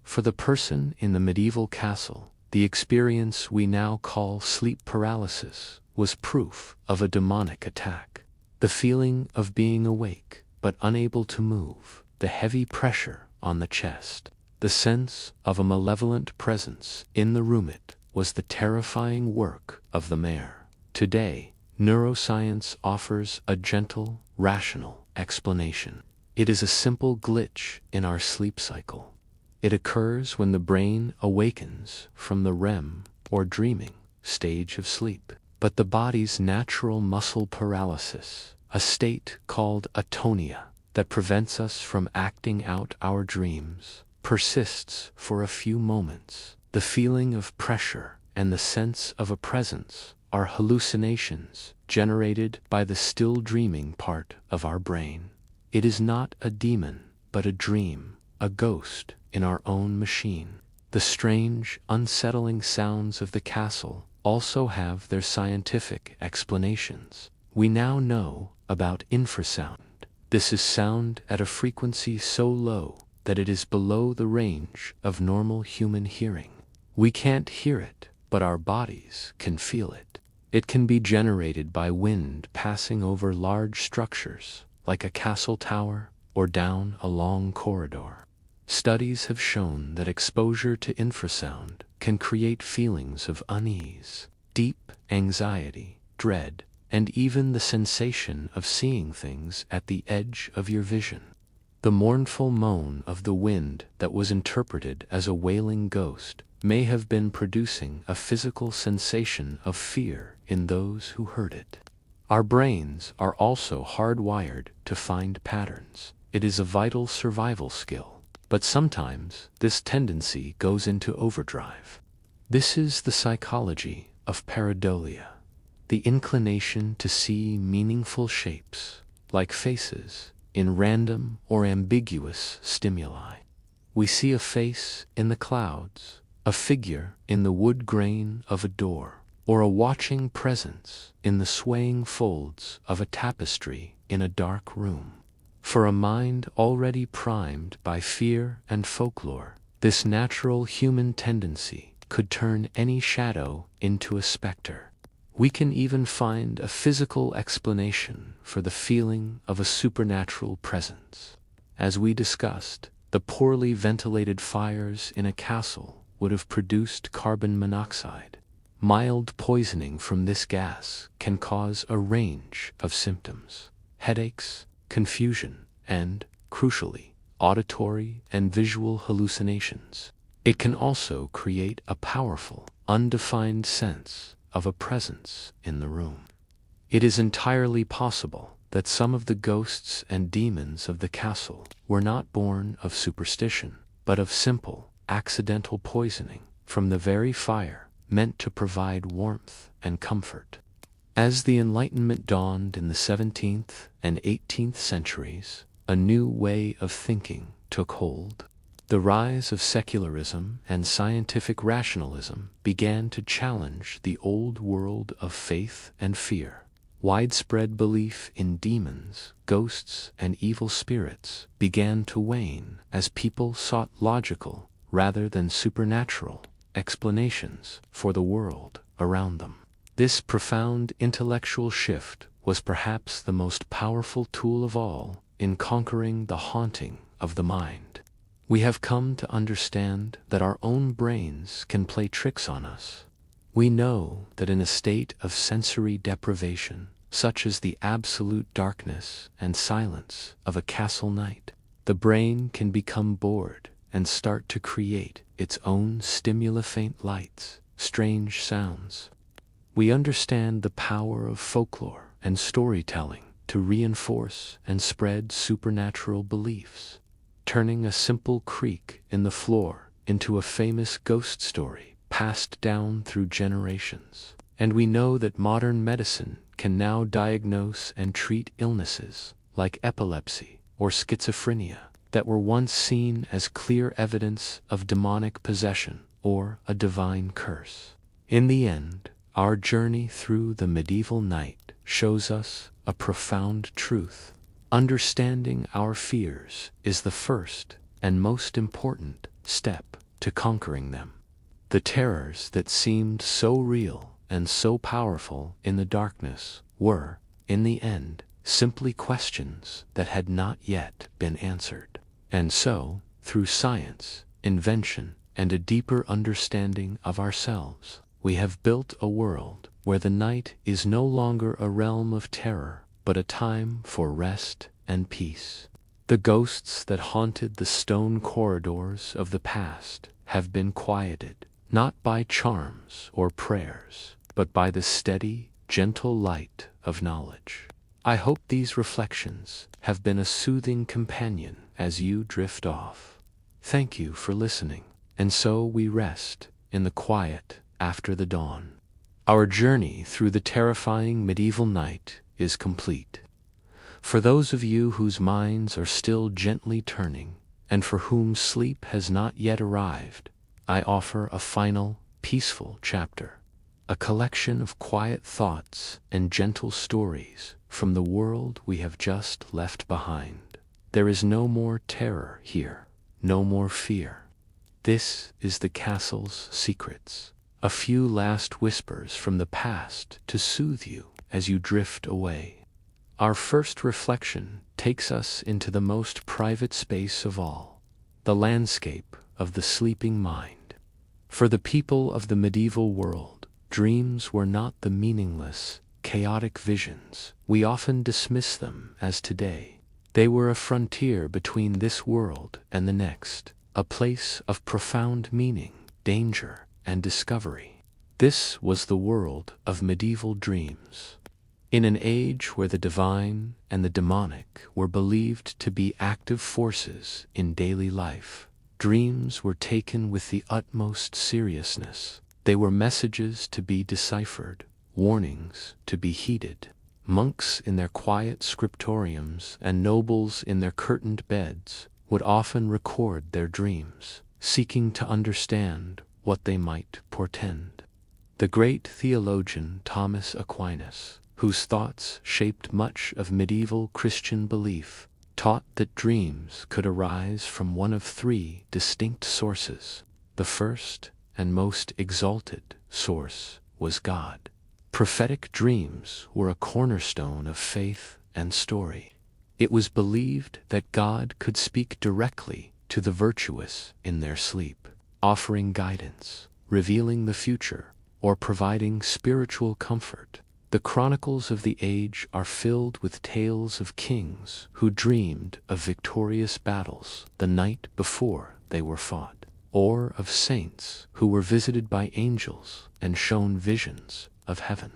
For the person in the medieval castle, the experience we now call sleep paralysis was proof of a demonic attack. The feeling of being awake but unable to move, the heavy pressure on the chest, the sense of a malevolent presence in the room, it was the terrifying work of the mare. Today, neuroscience offers a gentle, rational explanation. It is a simple glitch in our sleep cycle. It occurs when the brain awakens from the REM or dreaming stage of sleep. But the body's natural muscle paralysis, a state called atonia that prevents us from acting out our dreams, persists for a few moments. The feeling of pressure and the sense of a presence are hallucinations generated by the still dreaming part of our brain. It is not a demon, but a dream, a ghost in our own machine. The strange, unsettling sounds of the castle also have their scientific explanations. We now know about infrasound. This is sound at a frequency so low that it is below the range of normal human hearing. We can't hear it, but our bodies can feel it. It can be generated by wind passing over large structures, like a castle tower, or down a long corridor. Studies have shown that exposure to infrasound can create feelings of unease, deep anxiety, dread, and even the sensation of seeing things at the edge of your vision. The mournful moan of the wind that was interpreted as a wailing ghost may have been producing a physical sensation of fear in those who heard it. Our brains are also hardwired to find patterns. It is a vital survival skill. But sometimes this tendency goes into overdrive. This is the psychology of pareidolia, the inclination to see meaningful shapes, like faces, in random or ambiguous stimuli. We see a face in the clouds, a figure in the wood grain of a door, or a watching presence in the swaying folds of a tapestry in a dark room. For a mind already primed by fear and folklore, this natural human tendency could turn any shadow into a specter. We can even find a physical explanation for the feeling of a supernatural presence. As we discussed, the poorly ventilated fires in a castle would have produced carbon monoxide. Mild poisoning from this gas can cause a range of symptoms: headaches, confusion, and, crucially, auditory and visual hallucinations. It can also create a powerful, undefined sense of a presence in the room. It is entirely possible that some of the ghosts and demons of the castle were not born of superstition, but of simple, accidental poisoning from the very fire meant to provide warmth and comfort. As the Enlightenment dawned in the 17th and 18th centuries, a new way of thinking took hold. The rise of secularism and scientific rationalism began to challenge the old world of faith and fear. Widespread belief in demons, ghosts, and evil spirits began to wane as people sought logical, rather than supernatural, explanations for the world around them. This profound intellectual shift was perhaps the most powerful tool of all in conquering the haunting of the mind. We have come to understand that our own brains can play tricks on us. We know that in a state of sensory deprivation, such as the absolute darkness and silence of a castle night, the brain can become bored and start to create its own stimuli-faint lights, strange sounds. We understand the power of folklore and storytelling to reinforce and spread supernatural beliefs, turning a simple creak in the floor into a famous ghost story passed down through generations. And we know that modern medicine can now diagnose and treat illnesses like epilepsy or schizophrenia that were once seen as clear evidence of demonic possession or a divine curse. In the end, our journey through the medieval night shows us a profound truth. Understanding our fears is the first and most important step to conquering them. The terrors that seemed so real and so powerful in the darkness were, in the end, simply questions that had not yet been answered. And so, through science, invention, and a deeper understanding of ourselves, we have built a world where the night is no longer a realm of terror, but a time for rest and peace. The ghosts that haunted the stone corridors of the past have been quieted, not by charms or prayers, but by the steady, gentle light of knowledge. I hope these reflections have been a soothing companion as you drift off. Thank you for listening, and so we rest in the quiet after the dawn. Our journey through the terrifying medieval night is complete. For those of you whose minds are still gently turning, and for whom sleep has not yet arrived, I offer a final, peaceful chapter, a collection of quiet thoughts and gentle stories from the world we have just left behind. There is no more terror here, no more fear. This is the castle's secrets, a few last whispers from the past to soothe you as you drift away. Our first reflection takes us into the most private space of all, the landscape of the sleeping mind. For the people of the medieval world, dreams were not the meaningless, chaotic visions we often dismiss them as today. They were a frontier between this world and the next, a place of profound meaning, danger, and discovery. This was the world of medieval dreams. In an age where the divine and the demonic were believed to be active forces in daily life, dreams were taken with the utmost seriousness. They were messages to be deciphered, warnings to be heeded. Monks in their quiet scriptoriums and nobles in their curtained beds would often record their dreams, seeking to understand what they might portend. The great theologian Thomas Aquinas, whose thoughts shaped much of medieval Christian belief, taught that dreams could arise from one of three distinct sources. The first and most exalted source was God. Prophetic dreams were a cornerstone of faith and story. It was believed that God could speak directly to the virtuous in their sleep, offering guidance, revealing the future, or providing spiritual comfort. The chronicles of the age are filled with tales of kings who dreamed of victorious battles the night before they were fought, or of saints who were visited by angels and shown visions of heaven.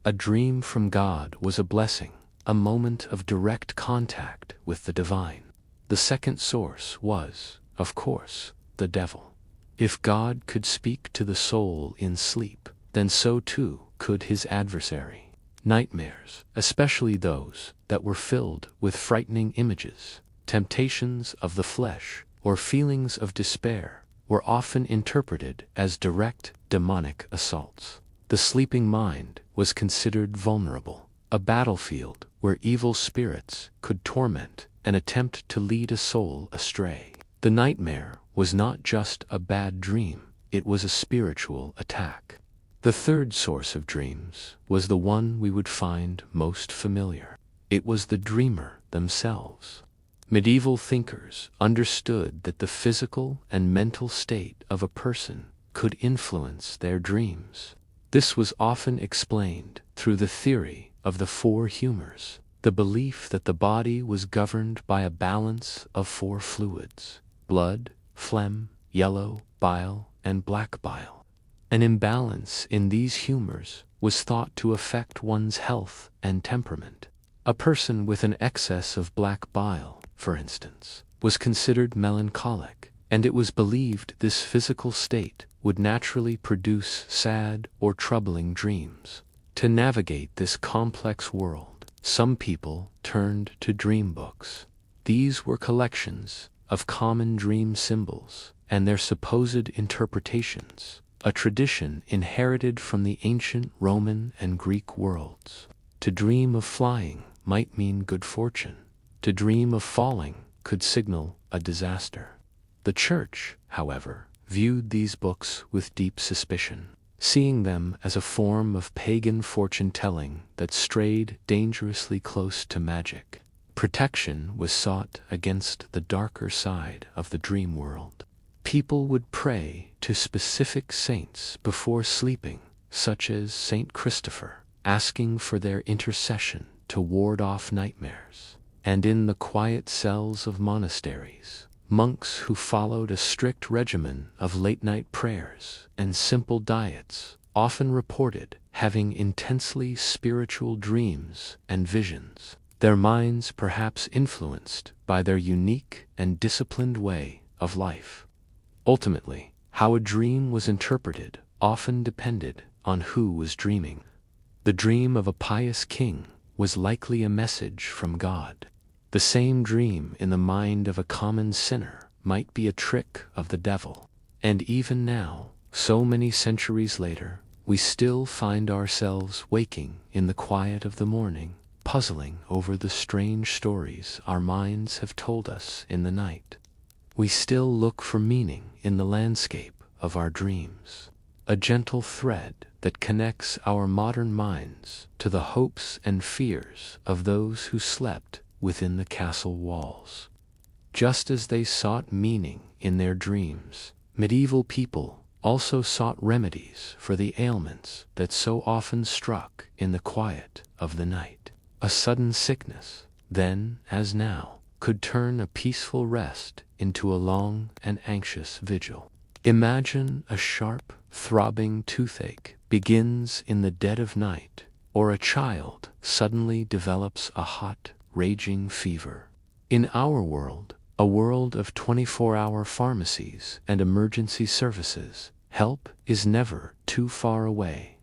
A dream from God was a blessing, a moment of direct contact with the divine. The second source was, of course, the devil. If God could speak to the soul in sleep, then so too could his adversary. Nightmares, especially those that were filled with frightening images, temptations of the flesh, or feelings of despair, were often interpreted as direct demonic assaults. The sleeping mind was considered vulnerable, a battlefield where evil spirits could torment and attempt to lead a soul astray. The nightmare was not just a bad dream, it was a spiritual attack. The third source of dreams was the one we would find most familiar. It was the dreamer themselves. Medieval thinkers understood that the physical and mental state of a person could influence their dreams. This was often explained through the theory of the four humors, the belief that the body was governed by a balance of four fluids: blood, phlegm, yellow bile, and black bile. An imbalance in these humors was thought to affect one's health and temperament. A person with an excess of black bile, for instance, was considered melancholic, and it was believed this physical state would naturally produce sad or troubling dreams. To navigate this complex world, some people turned to dream books. These were collections of common dream symbols and their supposed interpretations, a tradition inherited from the ancient Roman and Greek worlds. To dream of flying might mean good fortune. To dream of falling could signal a disaster. The Church, however, viewed these books with deep suspicion, seeing them as a form of pagan fortune-telling that strayed dangerously close to magic. Protection was sought against the darker side of the dream world. People would pray to specific saints before sleeping, such as Saint Christopher, asking for their intercession to ward off nightmares. And in the quiet cells of monasteries, monks who followed a strict regimen of late-night prayers and simple diets often reported having intensely spiritual dreams and visions, their minds perhaps influenced by their unique and disciplined way of life. Ultimately, how a dream was interpreted often depended on who was dreaming. The dream of a pious king was likely a message from God. The same dream in the mind of a common sinner might be a trick of the devil. And even now, so many centuries later, we still find ourselves waking in the quiet of the morning, puzzling over the strange stories our minds have told us in the night. We still look for meaning in the landscape of our dreams, a gentle thread that connects our modern minds to the hopes and fears of those who slept within the castle walls. Just as they sought meaning in their dreams, medieval people also sought remedies for the ailments that so often struck in the quiet of the night. A sudden sickness, then as now, could turn a peaceful rest into a long and anxious vigil. Imagine a sharp, throbbing toothache begins in the dead of night, or a child suddenly develops a hot, raging fever. In our world, a world of 24-hour pharmacies and emergency services, help is never too far away.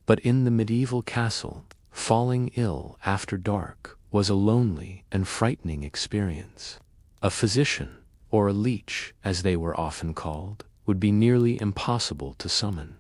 But in the medieval castle, falling ill after dark was a lonely and frightening experience. A physician, or a leech as they were often called, would be nearly impossible to summon.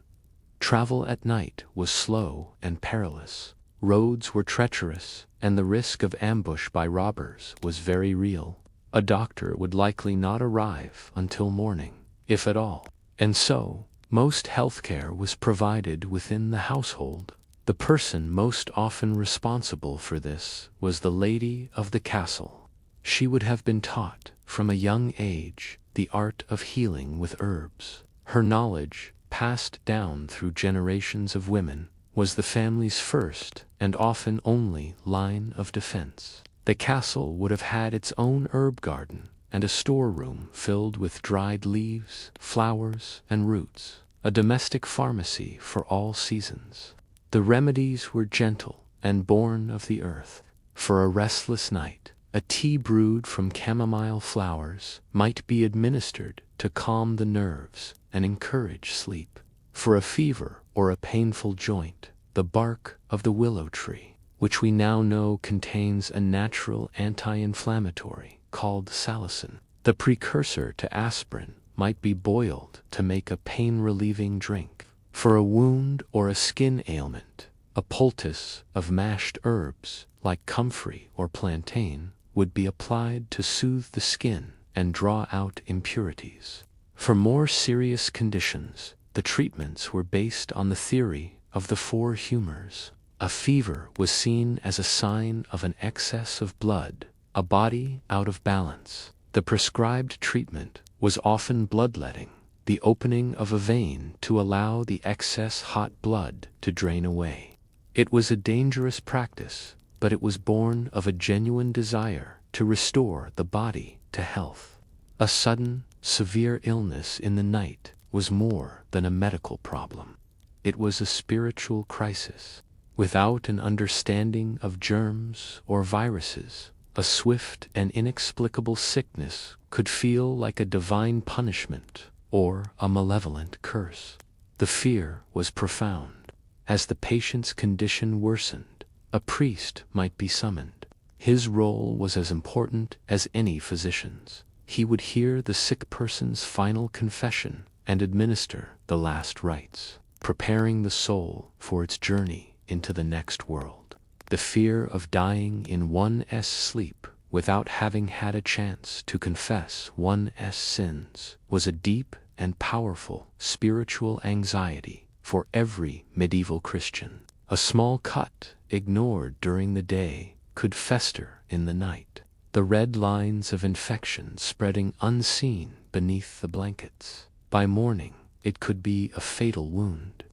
Travel at night was slow and perilous. Roads were treacherous, and the risk of ambush by robbers was very real. A doctor would likely not arrive until morning, if at all. And so, most healthcare was provided within the household. The person most often responsible for this was the lady of the castle. She would have been taught, from a young age, the art of healing with herbs. Her knowledge, passed down through generations of women, was the family's first and often only line of defense. The castle would have had its own herb garden and a storeroom filled with dried leaves, flowers, and roots, a domestic pharmacy for all seasons. The remedies were gentle and born of the earth. For a restless night, a tea brewed from chamomile flowers might be administered to calm the nerves and encourage sleep. For a fever or a painful joint, the bark of the willow tree, which we now know contains a natural anti-inflammatory called salicin. The precursor to aspirin might be boiled to make a pain-relieving drink. For a wound or a skin ailment, a poultice of mashed herbs like comfrey or plantain would be applied to soothe the skin and draw out impurities. For more serious conditions, the treatments were based on the theory of the four humors. A fever was seen as a sign of an excess of blood, a body out of balance. The prescribed treatment was often bloodletting, the opening of a vein to allow the excess hot blood to drain away. It was a dangerous practice, but it was born of a genuine desire to restore the body to health. A sudden, severe illness in the night was more than a medical problem. It was a spiritual crisis. Without an understanding of germs or viruses, a swift and inexplicable sickness could feel like a divine punishment or a malevolent curse. The fear was profound. As the patient's condition worsened, a priest might be summoned. His role was as important as any physician's. He would hear the sick person's final confession and administer the last rites, preparing the soul for its journey into the next world. The fear of dying in one's sleep without having had a chance to confess one's sins was a deep and powerful spiritual anxiety for every medieval Christian. A small cut ignored during the day could fester in the night, the red lines of infection spreading unseen beneath the blankets. By morning, it could be a fatal wound.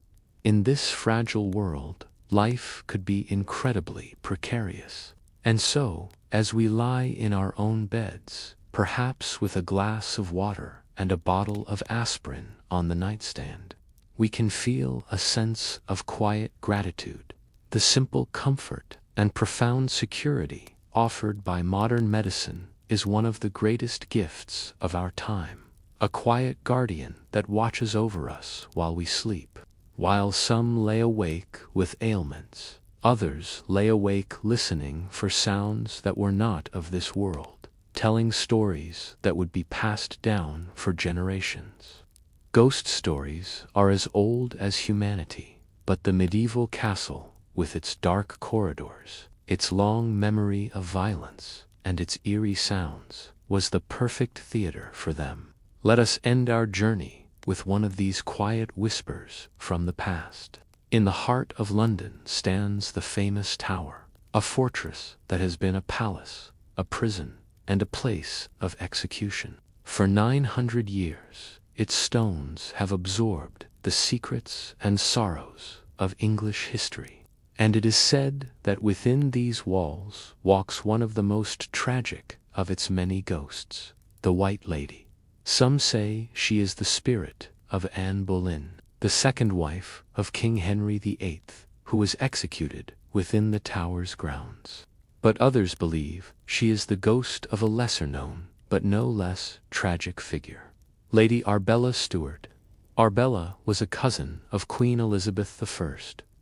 In this fragile world, life could be incredibly precarious. And so, as we lie in our own beds, perhaps with a glass of water and a bottle of aspirin on the nightstand, we can feel a sense of quiet gratitude, the simple comfort and profound security offered by modern medicine is one of the greatest gifts of our time, a quiet guardian that watches over us while we sleep. While some lay awake with ailments, others lay awake listening for sounds that were not of this world, telling stories that would be passed down for generations. Ghost stories are as old as humanity, but the medieval castle, with its dark corridors, its long memory of violence, and its eerie sounds, was the perfect theater for them. Let us end our journey with one of these quiet whispers from the past. In the heart of London stands the famous Tower, a fortress that has been a palace, a prison, and a place of execution. For 900 years, its stones have absorbed the secrets and sorrows of English history. And it is said that within these walls walks one of the most tragic of its many ghosts, the White Lady. Some say she is the spirit of Anne Boleyn, the second wife of King Henry VIII, who was executed within the tower's grounds. But others believe she is the ghost of a lesser-known, but no less tragic figure, Lady Arbella Stuart. Arbella was a cousin of Queen Elizabeth I,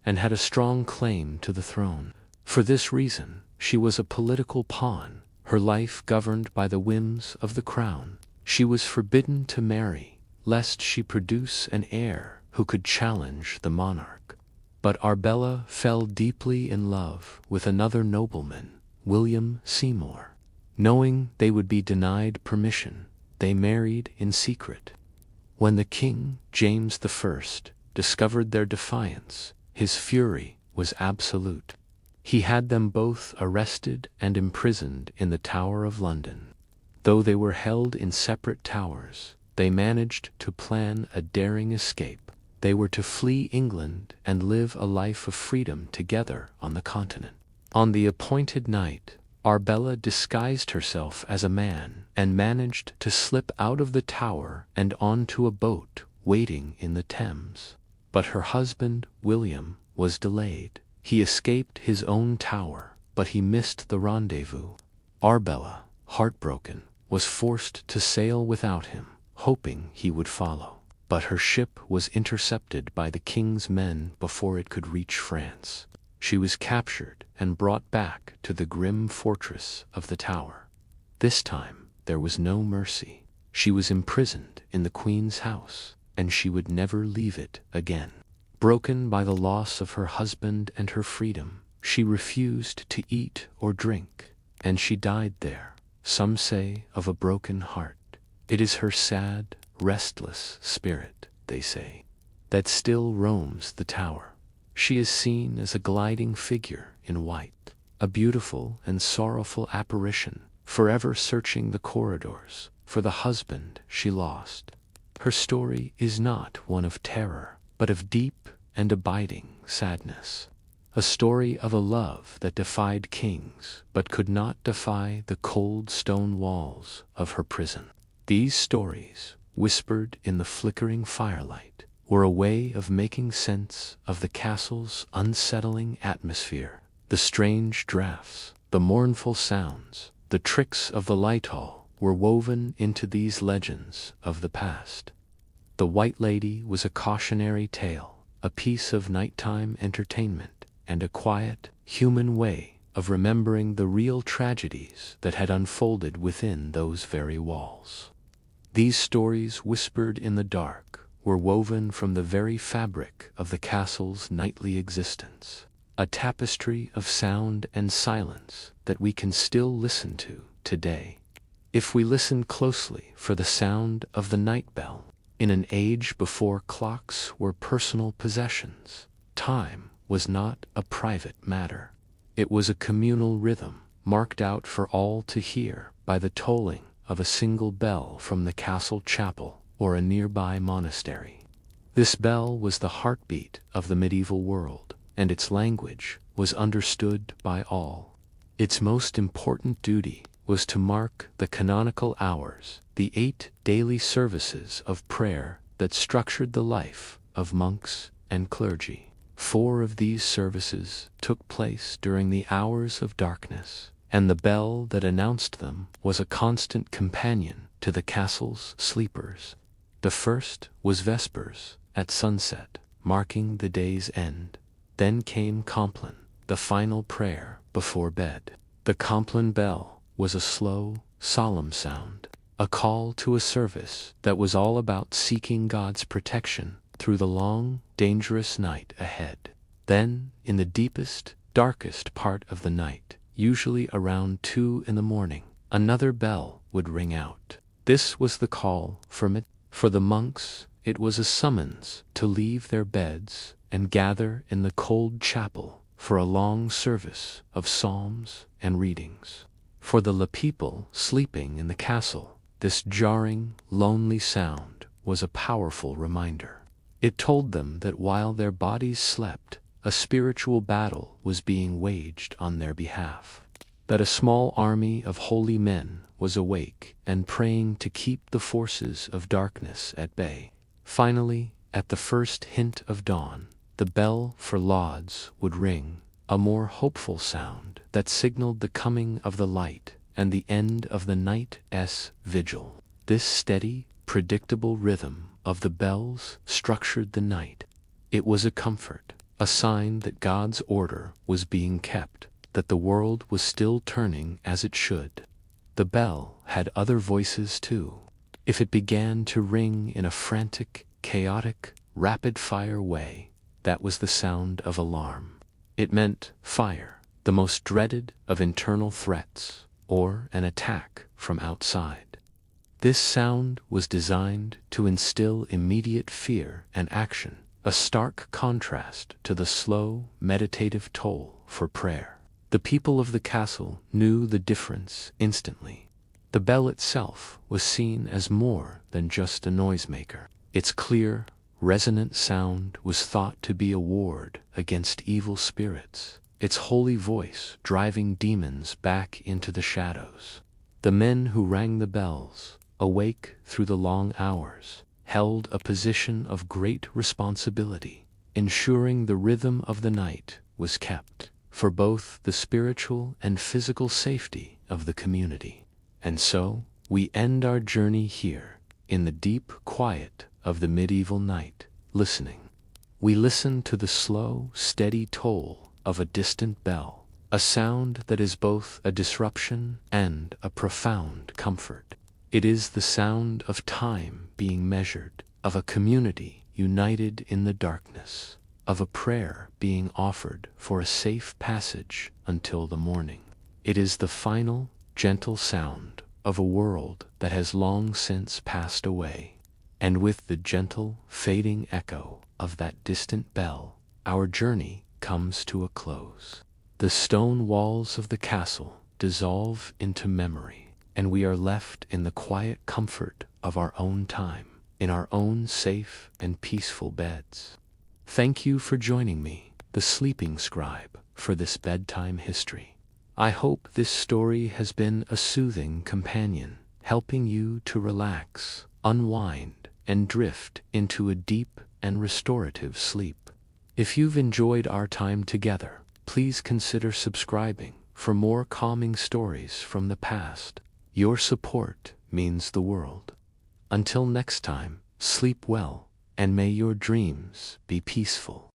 and had a strong claim to the throne. For this reason, she was a political pawn, her life governed by the whims of the crown. She was forbidden to marry, lest she produce an heir who could challenge the monarch. But Arbella fell deeply in love with another nobleman, William Seymour. Knowing they would be denied permission, they married in secret. When the king, James I, discovered their defiance, his fury was absolute. He had them both arrested and imprisoned in the Tower of London. Though they were held in separate towers, they managed to plan a daring escape. They were to flee England and live a life of freedom together on the continent. On the appointed night, Arbella disguised herself as a man and managed to slip out of the tower and onto a boat waiting in the Thames. But her husband, William, was delayed. He escaped his own tower, but he missed the rendezvous. Arbella, heartbroken, was forced to sail without him, hoping he would follow. but her ship was intercepted by the king's men before it could reach France. She was captured and brought back to the grim fortress of the tower. This time there was no mercy. She was imprisoned in the queen's house, and she would never leave it again. Broken by the loss of her husband and her freedom, she refused to eat or drink, and she died there, some say of a broken heart. It is her sad, restless spirit, they say, that still roams the tower. She is seen as a gliding figure in white, a beautiful and sorrowful apparition, forever searching the corridors for the husband she lost. Her story is not one of terror, but of deep and abiding sadness. A story of a love that defied kings, but could not defy the cold stone walls of her prison. These stories, whispered in the flickering firelight, were a way of making sense of the castle's unsettling atmosphere. The strange draughts, the mournful sounds, the tricks of the light hall were woven into these legends of the past. The White Lady was a cautionary tale, a piece of nighttime entertainment, and a quiet, human way of remembering the real tragedies that had unfolded within those very walls. These stories, whispered in the dark, were woven from the very fabric of the castle's nightly existence, a tapestry of sound and silence that we can still listen to today. If we listen closely for the sound of the night bell, in an age before clocks were personal possessions, time was not a private matter. It was a communal rhythm, marked out for all to hear by the tolling of a single bell from the castle chapel or a nearby monastery. This bell was the heartbeat of the medieval world, and its language was understood by all. Its most important duty was to mark the canonical hours, the 8 daily services of prayer that structured the life of monks and clergy. 4 of these services took place during the hours of darkness, and the bell that announced them was a constant companion to the castle's sleepers. The first was vespers, at sunset, marking the day's end. Then came compline, the final prayer before bed. The compline bell was a slow, solemn sound, a call to a service that was all about seeking God's protection through the long, dangerous night ahead. Then, in the deepest, darkest part of the night, usually around 2 in the morning, another bell would ring out. This was the call for midnight. For the monks, it was a summons to leave their beds and gather in the cold chapel for a long service of psalms and readings. For the people sleeping in the castle, this jarring, lonely sound was a powerful reminder. It told them that while their bodies slept, a spiritual battle was being waged on their behalf, that a small army of holy men was awake and praying to keep the forces of darkness at bay. Finally, at the first hint of dawn, the bell for lauds would ring, a more hopeful sound that signaled the coming of the light and the end of the night's vigil. This steady, predictable rhythm of the bells structured the night. It was a comfort, a sign that God's order was being kept, that the world was still turning as it should. The bell had other voices too. If it began to ring in a frantic, chaotic, rapid-fire way, that was the sound of alarm. It meant fire, the most dreaded of internal threats, or an attack from outside. This sound was designed to instill immediate fear and action, a stark contrast to the slow, meditative toll for prayer. The people of the castle knew the difference instantly. The bell itself was seen as more than just a noisemaker. Its clear, resonant sound was thought to be a ward against evil spirits, its holy voice driving demons back into the shadows. The men who rang the bells, awake through the long hours, held a position of great responsibility, ensuring the rhythm of the night was kept, for both the spiritual and physical safety of the community. And so, we end our journey here, in the deep quiet of the medieval night, listening. We listen to the slow, steady toll of a distant bell, a sound that is both a disruption and a profound comfort. It is the sound of time being measured, of a community united in the darkness, of a prayer being offered for a safe passage until the morning. It is the final, gentle sound of a world that has long since passed away. And with the gentle, fading echo of that distant bell, our journey comes to a close. The stone walls of the castle dissolve into memory, and we are left in the quiet comfort of our own time, in our own safe and peaceful beds. Thank you for joining me, the sleeping scribe, for this bedtime history. I hope this story has been a soothing companion, helping you to relax, unwind, and drift into a deep and restorative sleep. If you've enjoyed our time together, please consider subscribing for more calming stories from the past. Your support means the world. Until next time, sleep well, and may your dreams be peaceful.